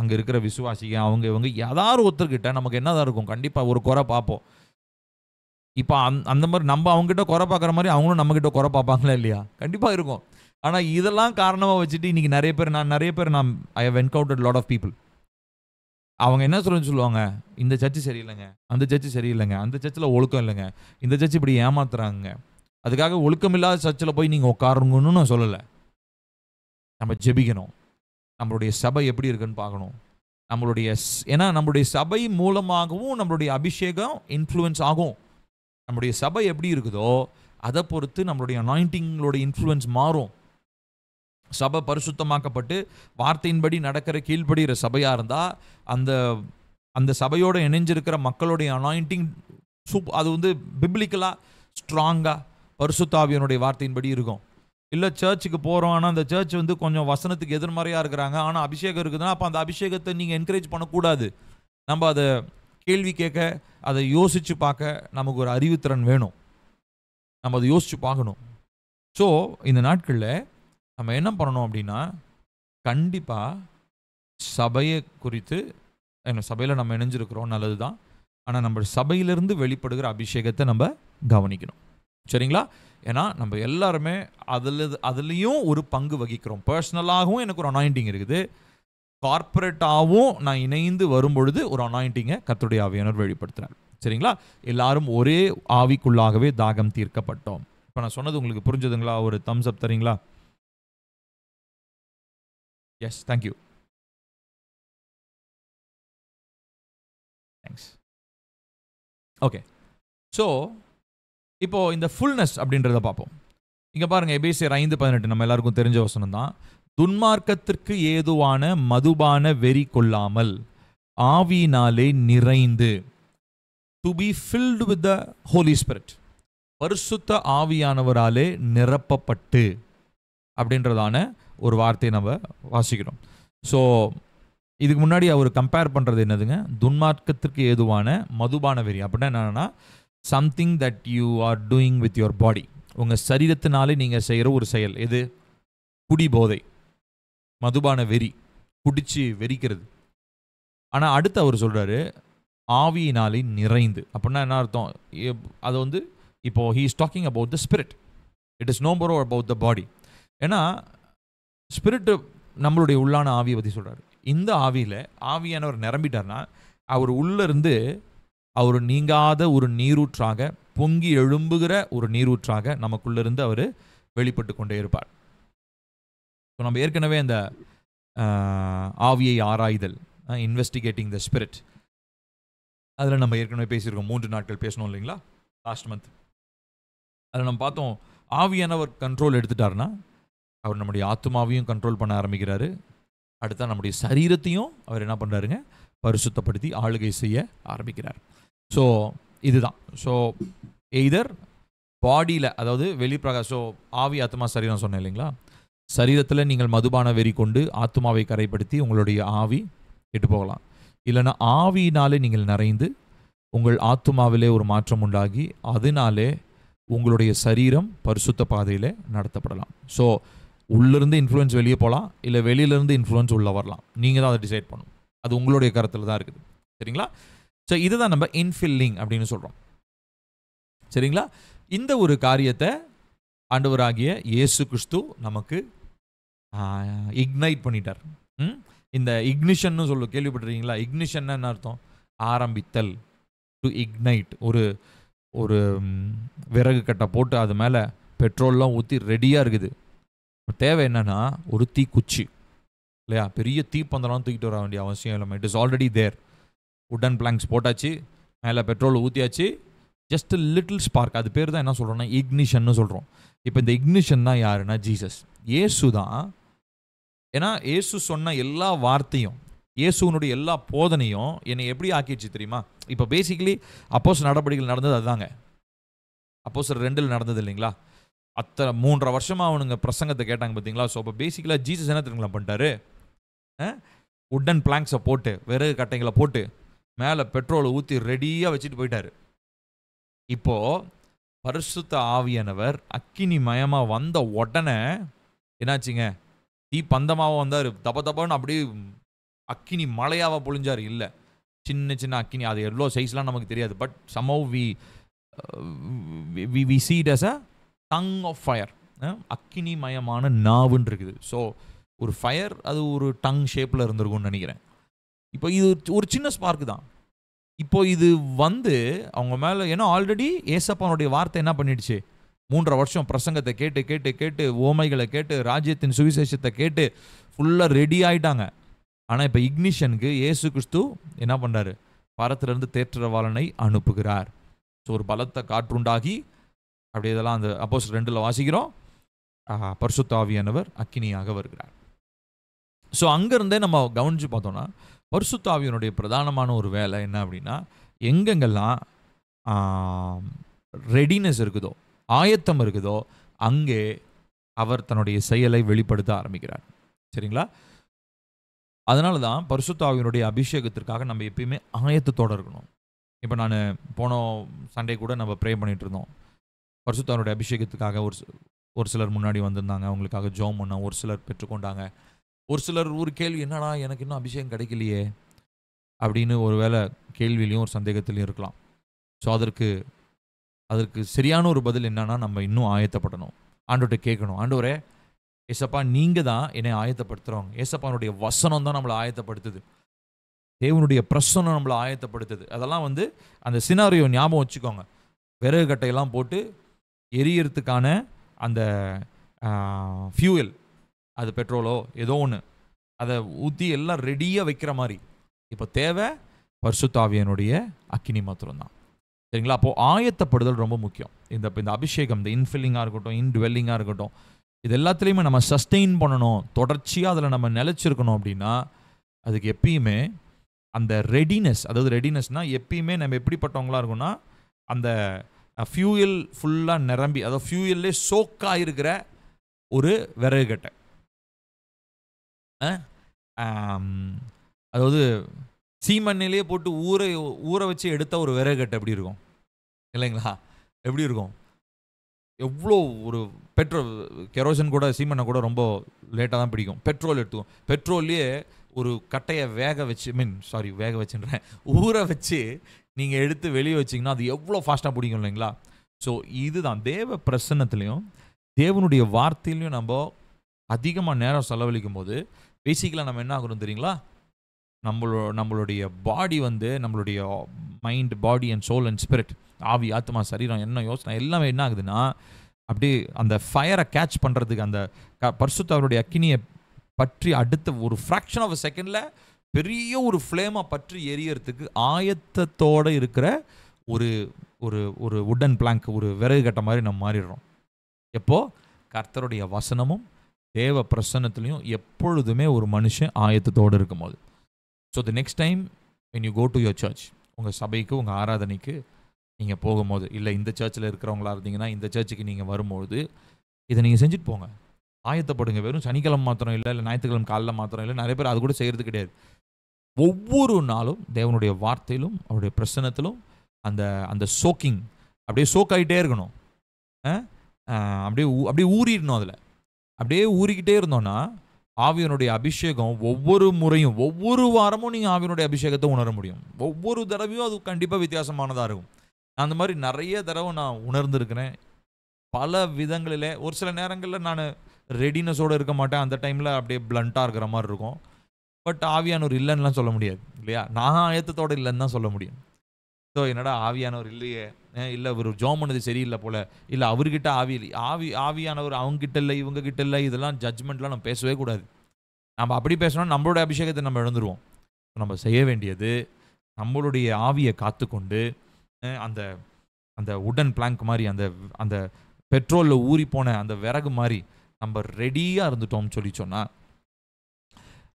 அங்கே இருக்கிற விசுவாசிங்க அவங்க இவங்க ஏதாவது ஒருத்தர்கிட்ட நமக்கு என்னதான் இருக்கும், கண்டிப்பாக ஒரு குறை பார்ப்போம். இப்போ அந்த மாதிரி நம்ம அவங்ககிட்ட குறை பார்க்குற மாதிரி அவங்களும் நம்மக்கிட்ட குறை பார்ப்பாங்களா இல்லையா? கண்டிப்பாக இருக்கும். ஆனால் இதெல்லாம் காரணமாக வச்சுட்டு இன்றைக்கி நிறைய பேர் I have encountered lot of people. அவங்க என்ன சொல்லுவாங்க, இந்த சர்ச்சு சரியில்லைங்க, அந்த சர்ச்சு சரியில்லைங்க, அந்த சர்ச்சில் ஒழுக்கம் இல்லைங்க, இந்த சர்ச்சு இப்படி ஏமாத்துறாங்க. அதுக்காக ஒழுக்கம் இல்லாத சர்ச்சில் போய் நீங்கள் உட்காருங்கன்னு நான் சொல்லலை. நம்ம ஜெபிக்கணும், நம்மளுடைய சபை எப்படி இருக்குன்னு பார்க்கணும். ஏன்னா நம்மளுடைய சபை மூலமாகவும் நம்மளுடைய அபிஷேகம் இன்ஃப்ளூயன்ஸ் ஆகும். நம்முடைய சபை எப்படி இருக்குதோ அதை பொறுத்து நம்மளுடைய அனாயிண்டிங்களோட இன்ஃப்ளூயன்ஸ் மாறும். சபை பரிசுத்தமாக்கப்பட்டு வார்த்தையின்படி நடக்கிற கீழ்படுகிற சபையாக இருந்தால் அந்த அந்த சபையோடு இணைஞ்சிருக்கிற மக்களுடைய அனாயிண்டிங் அது வந்து பிப்ளிக்கலாக ஸ்ட்ராங்காக பரிசுத்தாவியனுடைய வார்த்தையின்படி இருக்கும். இல்லை சர்ச்சுக்கு போகிறோம், ஆனால் அந்த சர்ச் வந்து கொஞ்சம் வசனத்துக்கு எதிர்மறையாக இருக்கிறாங்க, ஆனால் அபிஷேகம் இருக்குதுன்னா அப்போ அந்த அபிஷேகத்தை நீங்கள் என்கரேஜ் பண்ணக்கூடாது. நம்ம அதை கேள்வி கேட்க, அதை யோசித்து பார்க்க நமக்கு ஒரு அறிவுத்திறன் வேணும். நம்ம அதை யோசித்து பார்க்கணும். ஸோ இந்த நாட்களில் நம்ம என்ன பண்ணணும் அப்படின்னா, கண்டிப்பாக சபையை குறித்து சபையில் நம்ம இணைஞ்சிருக்கிறோம் நல்லது தான், ஆனால் நம்ம சபையிலிருந்து வெளிப்படுகிற அபிஷேகத்தை நம்ம கவனிக்கணும். சரிங்களா? ஏன்னா நம்ம எல்லாருமே அதுலேயும் ஒரு பங்கு வகிக்கிறோம். பர்சனலாகவும் எனக்கு ஒரு அனாயிண்டிங் இருக்குது, கார்பரேட்டாகவும் நான் இணைந்து வரும்பொழுது ஒரு அனாயிண்டிங்கை கர்த்தருடைய ஆவியானவர் வெளிப்படுத்துகிறார். சரிங்களா? எல்லாரும் ஒரே ஆவிக்குள்ளாகவே தாகம் தீர்க்கப்பட்டோம். இப்போ நான் சொன்னது உங்களுக்கு புரிஞ்சதுங்களா? ஒரு தம்ஸ் அப் தரீங்களா? Yes, thank you, thanks. Okay, so இப்போ இந்த ஃபுல்னஸ் அப்படின்றத பார்ப்போம். இங்கே பாருங்க, எபேசியர் 5:18 நம்ம எல்லாருக்கும் தெரிஞ்ச வசனம் தான். துன்மார்க்கத்திற்கு ஏதுவான மதுபான வெறி கொள்ளாமல் ஆவியினாலே நிறைந்து, to be filled with the holy spirit, பரிசுத்த ஆவியானவராலே நிரப்பப்பட்டு அப்படின்றதான ஒரு வார்த்தையை நம்ம வாசிக்கிறோம். ஸோ இதுக்கு முன்னாடி அவர் கம்பேர் பண்ணுறது என்னதுங்க? துன்மார்க்கத்திற்கு ஏதுவான மதுபான வெறி அப்படின்னா என்னன்னா, something that you are doing with your body. உங்கள் சரீரத்தினாலே நீங்கள் செய்கிற ஒரு செயல். எது? குடி போதை, மதுபான வெறி, குடிச்சு வெறிக்கிறது. ஆனால் அடுத்து அவர் சொல்கிறாரு ஆவியினாலே நிறைந்து. அப்படின்னா என்ன அர்த்தம்? அது வந்து இப்போ he is talking about the spirit. It is no more about the body. ஏன்னா ஸ்பிரிட் நம்மளுடைய உள்ளான ஆவியை பற்றி சொல்கிறாரு. இந்த ஆவியில் ஆவியானவர் நிரம்பிட்டார்னா அவர் உள்ளிருந்து அவர் நீங்காத ஒரு நீரூற்றாக, பொங்கி எழும்புகிற ஒரு நீரூற்றாக நமக்குள்ளிருந்து அவர் வெளிப்பட்டு கொண்டே இருப்பார். ஸோ நம்ம ஏற்கனவே இந்த ஆவியை ஆராய்தல், இன்வெஸ்டிகேட்டிங் த ஸ்பிரிட், அதில் நம்ம ஏற்கனவே பேசியிருக்கோம். 3 நாட்கள் பேசணும் இல்லைங்களா? லாஸ்ட் மந்த் அதில் நம்ம பார்த்தோம், ஆவியானவர் கண்ட்ரோல் எடுத்துட்டார்னா அவர் நம்முடைய ஆத்மாவையும் கண்ட்ரோல் பண்ண ஆரம்பிக்கிறாரு. அடுத்தா நம்முடைய சரீரத்தையும் அவர் என்ன பண்ணுறாருங்க? பரிசுத்தப்படுத்தி ஆளுகை செய்ய ஆரம்பிக்கிறார். ஸோ இதுதான். ஸோ எய்தர் பாடியில், அதாவது வெளிப்பிரகாசம், ஸோ ஆவி ஆத்மா சரீரம் சொன்னேன் இல்லைங்களா? சரீரத்தில் நீங்கள் மதுபான வெறி கொண்டு ஆத்மாவை கரைப்படுத்தி உங்களுடைய ஆவி கெட்டு போகலாம். இல்லைன்னா ஆவியினாலே நீங்கள் நிறைந்து உங்கள் ஆத்மாவிலே ஒரு மாற்றம் உண்டாகி அதனாலே உங்களுடைய சரீரம் பரிசுத்த பாதையில் நடத்தப்படலாம். ஸோ உள்ளிருந்து இன்ஃப்ளூயன்ஸ் வெளியே போகலாம், இல்லை வெளியிலேருந்து இன்ஃப்ளூயன்ஸ் உள்ளே வரலாம். நீங்கள் தான் அதை டிசைட் பண்ணணும். அது உங்களுடைய கருத்தில் தான் இருக்குது. சரிங்களா? ஸோ இதுதான் நம்ம இன்ஃபில்லிங் அப்படின்னு சொல்கிறோம். சரிங்களா? இந்த ஒரு காரியத்தை ஆண்டவராகிய இயேசு கிறிஸ்து நமக்கு இக்னைட் பண்ணிட்டார். இந்த இக்னிஷன்னு கேள்விப்பட்டிருக்கீங்களா? இக்னிஷன் என்ன அர்த்தம்? ஆரம்பித்தல். To ignite. ஒரு விறகு கட்டை போட்டு அது மேலே பெட்ரோல்லாம் ஊற்றி ரெடியாக இருக்குது. தேவை என்னன்னா ஒரு தீக்குச்சி இல்லையா? பெரிய தீப்பந்தலாம் தூக்கிட்டு வர வேண்டிய அவசியம் இல்லை. It is already there. உடன் பிளாங்க்ஸ் போட்டாச்சு, மேலே பெட்ரோல் ஊற்றியாச்சு, ஜஸ்ட் லிட்டில் ஸ்பார்க். அது பேர் தான் என்ன சொல்கிறோம்னா இக்னிஷன்னு சொல்கிறோம். இப்போ இந்த இக்னிஷன் தான் யாருன்னா ஜீசஸ், இயேசு தான். ஏன்னா இயேசு சொன்ன எல்லா வார்த்தையும், இயேசுனுடைய எல்லா போதனையும் என்னை எப்படி ஆக்கிடுச்சு தெரியுமா? இப்போ பேசிக்கலி அப்போஸ்தலர் நடபடிகள் நடந்தது அதுதாங்க. அப்போஸ்தலர் 2 நடந்தது இல்லைங்களா? 3.5 வருஷமாக அவனுங்க பிரசங்கத்தை கேட்டாங்க பார்த்தீங்களா? ஸோ இப்போ பேசிக்கலாக ஜீசஸ் என்ன தெரியுங்களா பண்ணிட்டாரு? உட்டன் பிளாங்க்ஸை போட்டு, விறகு கட்டைங்களை போட்டு, மேலே பெட்ரோலை ஊற்றி ரெடியாக வச்சுட்டு போயிட்டாரு. இப்போது பரிசுத்த ஆவியானவர் அக்கினி மயமாக வந்த உடனே என்னாச்சுங்க? தீ பந்தமாக வந்தார், தப தபன்னு அப்படியே அக்கினி மழையாக பொழிஞ்சார். இல்லை, சின்ன சின்ன அக்கினி, அது எவ்வளோ சைஸ்லாம் நமக்கு தெரியாது. But somehow we see it as a tongue of fire. அக்கினி மயமான நாவுன்னு இருக்குது. ஸோ ஒரு ஃபயர், அது ஒரு டங் ஷேப்பில் இருந்திருக்கும்னு நினைக்கிறேன். இப்போ இது ஒரு சின்ன ஸ்பார்க்கு தான். இப்போ இது அவங்க மேலே, ஏன்னா ஆல்ரெடி ஏசப்பானுடைய வார்த்தை என்ன பண்ணிடுச்சு? 3.5 வருஷம் பிரசங்கத்தை கேட்டு கேட்டு கேட்டு, ஓமைகளை கேட்டு, ராஜ்யத்தின் சுவிசேஷத்தை கேட்டு ஃபுல்லாக ரெடி ஆகிட்டாங்க. ஆனால் இப்போ இக்னிஷனுக்கு இயேசு கிறிஸ்து என்ன பண்ணுறாரு? பரத்திலிருந்து தேற்றவாளனை அனுப்புகிறார். ஸோ ஒரு பலத்த காற்றுண்டாகி அப்படி இதெல்லாம் அந்த அப்போஸ்தலர் 2 வாசிக்கிறோம். பரிசுத்த ஆவியானவர் அக்கினியாக வருகிறார். ஸோ அங்கேருந்தே நம்ம கவனித்து பார்த்தோம்னா பரிசுத்த ஆவியினுடைய பிரதானமான ஒரு வேலை என்ன அப்படின்னா, எங்கெங்கெல்லாம் ரெடினஸ் இருக்குதோ, ஆயத்தம் இருக்குதோ, அங்கே அவர் தன்னுடைய செயலை வெளிப்படுத்த ஆரம்பிக்கிறார். சரிங்களா? அதனால தான் பரிசுத்த ஆவியினுடைய அபிஷேகத்திற்காக நம்ம எப்பயுமே ஆயத்தத்தோடு இருக்கணும். இப்போ நான் போன சண்டே கூட நம்ம ப்ரே பண்ணிகிட்டு இருந்தோம். பரிசுத்த ஆவியினுடைய அபிஷேகத்துக்காக ஒரு சிலர் முன்னாடி வந்திருந்தாங்க, அவங்களுக்காக ஜெபம் பண்ணோம். ஒரு சிலர் பெற்றுக்கொண்டாங்க. ஒரு சிலர் ஒரு கேள்வி, என்னடா எனக்கு இன்னும் அபிஷேகம் கிடைக்கலையே அப்படின்னு ஒரு வேளை கேள்வியிலையும் ஒரு சந்தேகத்திலையும் இருக்கலாம். ஸோ அதற்கு சரியான ஒரு பதில் என்னன்னா, நம்ம இன்னும் ஆயத்தப்படணும். ஆண்டவர்கிட்ட கேட்கணும், ஆண்டவரே ஏசப்பா நீங்கள் தான் என்னை ஆயத்தப்படுத்துகிறவங்க. ஏசப்பானுடைய வசனம் தான் நம்மளை ஆயத்தப்படுத்துது. தேவனுடைய பிரசனம் நம்மளை ஆயத்தப்படுத்துது. அதெல்லாம் அந்த சினாரியோ ஞாபகம் வச்சுக்கோங்க. விறகு கட்டையெல்லாம் போட்டு எரியறதுக்கான அந்த ஃபியூயல், அது பெட்ரோலோ ஏதோ ஒன்று, அதை ஊற்றி எல்லாம் ரெடியாக வைக்கிற மாதிரி இப்போ தேவை பரிசுத்த ஆவியானுடைய அக்கினி மாத்திரம்தான். சரிங்களா? அப்போது ஆயத்தப்படுதல் ரொம்ப முக்கியம். இந்த அபிஷேகம், இந்த இன்ஃபில்லிங்காக இருக்கட்டும், இன்டுவெல்லிங்காக இருக்கட்டும், இது எல்லாத்துலேயுமே நம்ம சஸ்டெயின் பண்ணணும், தொடர்ச்சியாக அதில் நம்ம நிலைச்சிருக்கணும். அப்படின்னா அதுக்கு எப்பயுமே அந்த ரெடினஸ், அதாவது ரெடினஸ்னால் எப்பயுமே நம்ம எப்படிப்பட்டவங்களாக இருக்கோம்னா, அந்த ஃபியூயல் ஃபுல்லாக நிரம்பி, அதாவது ஃபியூயல்லே சோக்காக இருக்கிற ஒரு விறகு கட்டை. அதாவது சீமண்ணிலேயே போட்டு ஊற வச்சு எடுத்த ஒரு விறகு கட்டை எப்படி இருக்கும் இல்லைங்களா? எப்படி இருக்கும்? எவ்வளோ ஒரு பெட்ரோல், கெரோசின் கூட சீமண்ணை கூட ரொம்ப லேட்டாக தான் பிடிக்கும். பெட்ரோல் எடுத்துக்கும். பெட்ரோல்லையே ஒரு கட்டையை வேக வச்சுன்றேன், ஊற வச்சு நீங்கள் எடுத்து வெளியே வச்சிங்கன்னா அது எவ்வளோ ஃபாஸ்ட்டாக பிடிக்கும் இல்லைங்களா? ஸோ இதுதான் தேவ பிரசன்னத்துலேயும் தேவனுடைய வார்த்தையிலையும் நம்ம அதிகமாக நேரம் செலவழிக்கும் போது பேசிக்கலாக நம்ம என்ன ஆகணும் தெரியுங்களா? நம்மளுடைய பாடி நம்மளுடைய mind, body and soul and spirit, ஆவி, ஆத்மா, சரீரம், என்ன யோசனை எல்லாமே என்ன ஆகுதுன்னா, அப்படியே அந்த ஃபயரை கேட்ச் பண்ணுறதுக்கு, அந்த பரிசுத்த அவருடைய அக்கினியை பற்றி அடுத்த ஒரு ஃப்ராக்ஷன் ஆஃப் அ செகண்டில் பெரிய ஒரு ஃப்ளேமாக பற்றி எரியறதுக்கு ஆயத்தத்தோடு இருக்கிற ஒரு ஒரு ஒரு வுடன் பிளாங்க், ஒரு விறகு கட்ட மாதிரி நம்ம மாறிடுறோம். எப்போது கர்த்தருடைய வசனமும் தேவ பிரசன்னத்துலையும் எப்பொழுதுமே ஒரு மனுஷன் ஆயத்தத்தோடு இருக்கும் போது. So the next time when you go to your church, உங்கள் சபைக்கு, உங்கள் ஆராதனைக்கு நீங்கள் போகும்போது, இல்லை இந்த சர்ச்சில் இருக்கிறவங்களா இருந்தீங்கன்னா இந்த சர்ச்சுக்கு நீங்கள் வரும்போது இதை நீங்கள் செஞ்சுட்டு போங்க, ஆயத்தப்படுங்க. வெறும் சனிக்கிழமை மாத்திரம் இல்லை, இல்லை ஞாயிற்றுக்கிழமை காலையில் மாத்திரம் இல்லை, நிறைய பேர் அது கூட செய்கிறது கிடையாது. ஒவ்வொரு நாளும் தேவனுடைய வார்த்தையிலும் அவருடைய பிரசன்னத்திலும் அந்த அந்த சோக்கிங் அப்படியே சோக் ஆகிட்டே இருக்கணும். அப்படியே ஊறிடணும். அதில் அப்படியே ஊறிக்கிட்டே இருந்தோன்னா ஆவியனுடைய அபிஷேகம் ஒவ்வொரு முறையும், ஒவ்வொரு வாரமும் நீங்கள் ஆவியனுடைய அபிஷேகத்தை உணர முடியும். ஒவ்வொரு தடவையும் அது கண்டிப்பாக வித்தியாசமானதாக இருக்கும். நான் அந்த மாதிரி நிறைய தடவை நான் உணர்ந்துருக்கிறேன். பல விதங்களில் ஒரு சில நேரங்களில் நான் ரெடினஸோடு இருக்க மாட்டேன். அந்த டைமில் அப்படியே பிளண்ட்டாக இருக்கிற மாதிரி இருக்கும். பட் ஆவியானவர் இல்லைன்னுலாம் சொல்ல முடியாது இல்லையா? நான் ஆயத்தத்தோடு இல்லைன்னு தான் சொல்ல முடியும். ஸோ என்னடா ஆவியானவர் இல்லையே, இல்லை ஒரு ஜோம் பண்ணது சரியில்லை போல், இல்லை அவர்கிட்ட ஆவியானவர் அவங்ககிட்ட இல்லை, இவங்ககிட்ட இல்லை, இதெல்லாம் ஜட்ஜ்மெண்ட்லாம் நம்ம பேசவே கூடாது. நம்ம அப்படி பேசணும்னா நம்மளோட அபிஷேகத்தை நம்ம இழந்துருவோம். நம்ம செய்ய வேண்டியது நம்மளுடைய ஆவியை காத்துக்கொண்டு அந்த அந்த உடன் பிளாங்க் மாதிரி, அந்த பெட்ரோலில் ஊறி போன அந்த விறகு மாதிரி நம்ம ரெடியாக இருந்துட்டோம்னு சொல்லி சொன்னால்,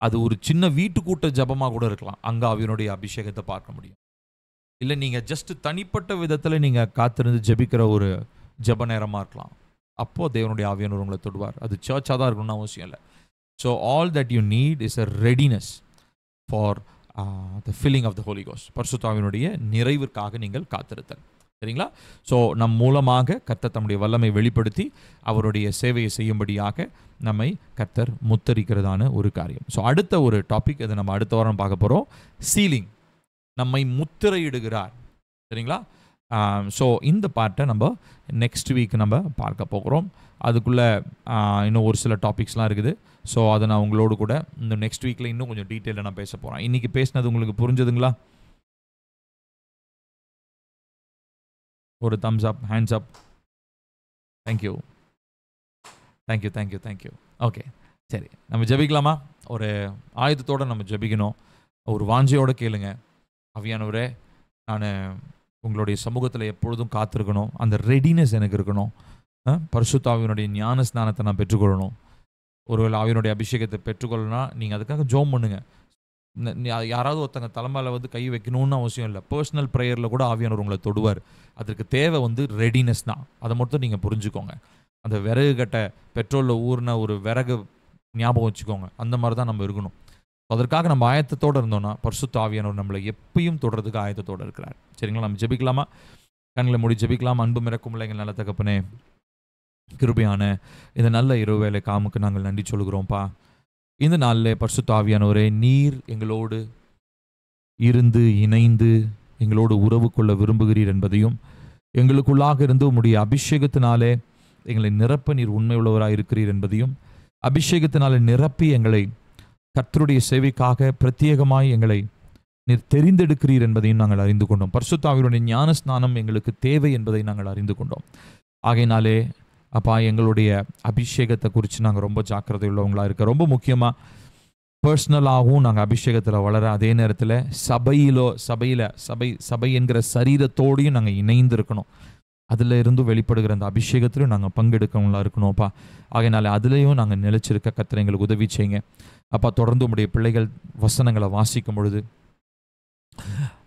அது ஒரு சின்ன வீட்டுக்கூட்ட ஜபமாக கூட இருக்கலாம். அங்கே ஆவியனுடைய அபிஷேகத்தை பார்க்க முடியும். இல்லை நீங்கள் ஜஸ்ட் தனிப்பட்ட விதத்தில் நீங்கள் காத்திருந்து ஜெபிக்கிற ஒரு ஜெப நேரமாக இருக்கலாம். அப்போது தேவனுடைய ஆவியானவர் உங்களை தொடுவார். அது சர்ச்சாக தான் இருக்கணும்னு அவசியம் இல்லை. So all that you need is a readiness for the filling of the Holi ghost. பரிசுத்த ஆவியினுடைய நிறைவிற்காக நீங்கள் காத்திருத்தல். சரிங்களா? ஸோ நம் மூலமாக கர்த்தர் தம்முடைய வல்லமை வெளிப்படுத்தி அவருடைய சேவையை செய்யும்படியாக நம்மை கர்த்தர் முத்தரிக்கிறதான ஒரு காரியம். ஸோ அடுத்த ஒரு டாபிக், அதை நம்ம அடுத்த வாரம் பார்க்க போகிறோம். சீலிங், நம்மை முத்திரையிடுகிறார். சரிங்களா? ஸோ இந்த பார்ட்டை நம்ம நெக்ஸ்ட் வீக் நம்ம பார்க்க போகிறோம். அதுக்குள்ளே இன்னும் ஒரு சில டாபிக்ஸ்லாம் இருக்குது. ஸோ அதை நான் உங்களோடு கூட இந்த நெக்ஸ்ட் வீக்கில் இன்னும் கொஞ்சம் டீட்டெயிலாக நான் பேச போகிறேன். இன்றைக்கி பேசினது உங்களுக்கு புரிஞ்சதுங்களா? ஒரு தம்ஸ் அப், ஹேண்ட்ஸ் அப். தேங்க்யூ. ஓகே, சரி, நம்ம ஜெபிக்கலாமா? ஒரு ஆயுதத்தோடு நம்ம ஜெபிக்கணும். ஒரு வாஞ்சையோடு கேளுங்க. ஆவியானவரே, நான் உங்களுடைய சமூகத்தில் எப்பொழுதும் காத்திருக்கணும். அந்த ரெடினஸ் எனக்கு இருக்கணும். பரிசுத்த ஆவியினுடைய ஞான ஸ்நானத்தை நான் பெற்றுக்கொள்ளணும். ஒருவேளை ஆவியினுடைய அபிஷேகத்தை பெற்றுக்கொள்ளணும்னா நீங்கள் அதுக்காக ஜோம் பண்ணுங்க. யாராவது ஒருத்தங்க தலைமையில் வந்து கை வைக்கணும்னு அவசியம் இல்லை. பர்சனல் ப்ரேயரில் கூட ஆவியானவர் உங்களை தொடுவார். அதற்கு தேவை வந்து ரெடினஸ் தான். அதை மட்டும் நீங்கள் புரிஞ்சுக்கோங்க. அந்த விறகு கட்டை பெட்ரோலில் ஊறின ஒரு விறகு ஞாபகம் வச்சுக்கோங்க. அந்த மாதிரி தான் நம்ம இருக்கணும். அதற்காக நம்ம ஆயத்தத்தோடு இருந்தோம்னா பரிசுத்த ஆவியானவர் நம்மளை எப்பயும் தொடர்றதுக்கு ஆயத்தத்தோடு இருக்கிறார். சரிங்களா? நம்ம ஜெபிக்கலாமா? கண்களை மூடி ஜெபிக்கலாம். அன்பு மிரக்கும் எங்கள் நல்ல தகப்பனே, கிருபையான இந்த நல்ல இரவு வேளை காமுக்கு நாங்கள் நன்றி சொல்கிறோம்ப்பா. இந்த நாளில் பரிசுத்த ஆவியானவரே, நீர் எங்களோடு இருந்து இணைந்து எங்களோடு உறவு கொள்ள விரும்புகிறீர் என்பதையும், எங்களுக்குள்ளாக இருந்து உம்முடைய அபிஷேகத்தினாலே எங்களை நிரப்ப நீர் உண்மை உள்ளவராக இருக்கிறீர் என்பதையும், அபிஷேகத்தினாலே நிரப்பி எங்களை கர்த்தருடைய சேவைக்காக பிரத்யேகமாய் எங்களை நீர் தெரிந்தெடுக்கிறீர் என்பதையும் நாங்கள் அறிந்து கொண்டோம். பரிசுத்த ஆவியானவருடைய ஞான ஸ்நானம் எங்களுக்கு தேவை என்பதை நாங்கள் அறிந்து கொண்டோம். ஆகையினாலே அப்பா, எங்களுடைய அபிஷேகத்தை குறித்து நாங்கள் ரொம்ப ஜாக்கிரதை உள்ளவங்களாக இருக்க, ரொம்ப முக்கியமாக பர்சனலாகவும் நாங்கள் அபிஷேகத்தில் வளர, அதே நேரத்தில் சபை என்கிற சரீரத்தோடையும் நாங்கள் இணைந்து இருக்கணும். அதில் இருந்து வெளிப்படுகிற அந்த அபிஷேகத்திலையும் நாங்கள் பங்கெடுக்கவங்களா இருக்கணும்ப்பா. ஆகையினால அதுலேயும் நாங்கள் நிலைச்சிருக்க கர்த்தர் எங்களுக்கு உதவி செய்யுங்க அப்பா. தொடர்ந்து உங்களுடைய பிள்ளைகள் வசனங்களை வாசிக்கும் பொழுது,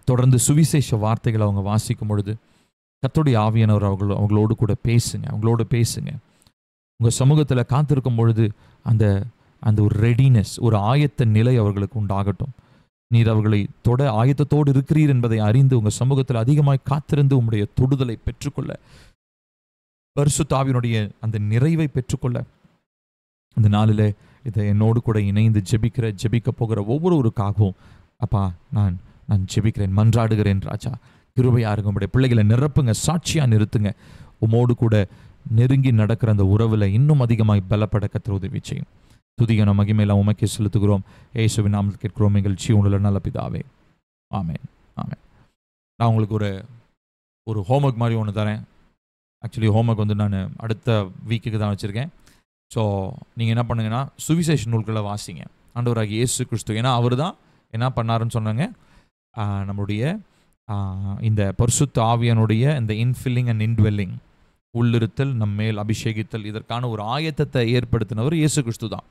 தொடர்ந்து சுவிசேஷ வார்த்தைகளை அவங்க வாசிக்கும் பொழுது, கர்த்தருடைய ஆவியானவர் அவங்களோடு கூட பேசுங்க. உங்கள் சமூகத்தில் காத்திருக்கும் பொழுது அந்த ஒரு ரெடினஸ், ஒரு ஆயத்த நிலை அவர்களுக்கு உண்டாகட்டும். நீர் அவர்களை தொட ஆயத்தத்தோடு இருக்கிறீர் என்பதை அறிந்து உங்கள் சமூகத்தில் அதிகமாய் காத்திருந்து உங்களுடைய தொடுதலை பெற்றுக்கொள்ள, பரிசுத்த ஆவியினுடைய அந்த நிறைவை பெற்றுக்கொள்ள அந்த நாளில் இதை என்னோடு கூட இணைந்து ஜெபிக்க போகிற ஒவ்வொருவருக்காகவும் அப்பா நான் ஜெபிக்கிறேன், மன்றாடுகிறேன். ராஜா, கிருபையா இருங்க. உங்களுடைய பிள்ளைகளை நிரப்புங்க, சாட்சியாக நிறுத்துங்க. உமோடு கூட நெருங்கி நடக்கிற அந்த உறவில் இன்னும் அதிகமாக பலப்பட கர்த்தர் உதவி செய்யும். துதியான மகிமையெல்லாம் உமக்கே செலுத்துகிறோம். இயேசுவின் நாமத்தில் கேட்கிறோம் எங்கள் ஜீவனுள்ள நல்ல பிதாவே. ஆமென். நான் உங்களுக்கு ஒரு ஹோம்ஒர்க் மாதிரி ஒன்று தரேன். ஆக்சுவலி ஹோம்ஒர்க் வந்து நான் அடுத்த வீக்குக்கு தான் வச்சுருக்கேன். ஸோ நீங்கள் என்ன பண்ணுங்கன்னா, சுவிசேஷ நூல்களை வாசிங்க. ஆண்டவராகிய இயேசு கிறிஸ்து, ஏன்னா அவர் தான் என்ன பண்ணாருன்னு சொன்னாங்க, நம்மளுடைய இந்த பரிசுத்த ஆவியானுடைய இந்த இன்ஃபில்லிங் அண்ட் இன்ட்வெல்லிங், உள்ளிருத்தல், நம்மேல் அபிஷேகித்தல், இதற்கான ஒரு ஆயத்தத்தை ஏற்படுத்தினவர் இயேசு கிறிஸ்து தான்.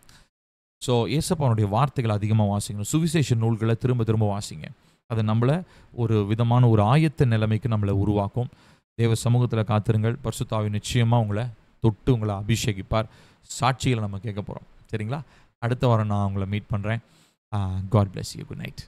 ஸோ இயேசப்பாவுடைய வார்த்தைகளை அதிகமாக வாசிக்கணும். சுவிசேஷ நூல்களை திரும்ப வாசிங்க. அது நம்மளை ஒரு விதமான ஒரு ஆயத்த நிலைமைக்கு நம்மளை உருவாக்கும். தேவ சமூகத்தில் காத்திருங்கள். பரிசுத்த ஆவி நிச்சயமாக உங்களை தொட்டு உங்களை அபிஷேகிப்பார். சாட்சிகளை நம்ம கேட்க போகிறோம். சரிங்களா? அடுத்த வாரம் நான் உங்களை மீட் பண்ணுறேன். God bless you. Good night.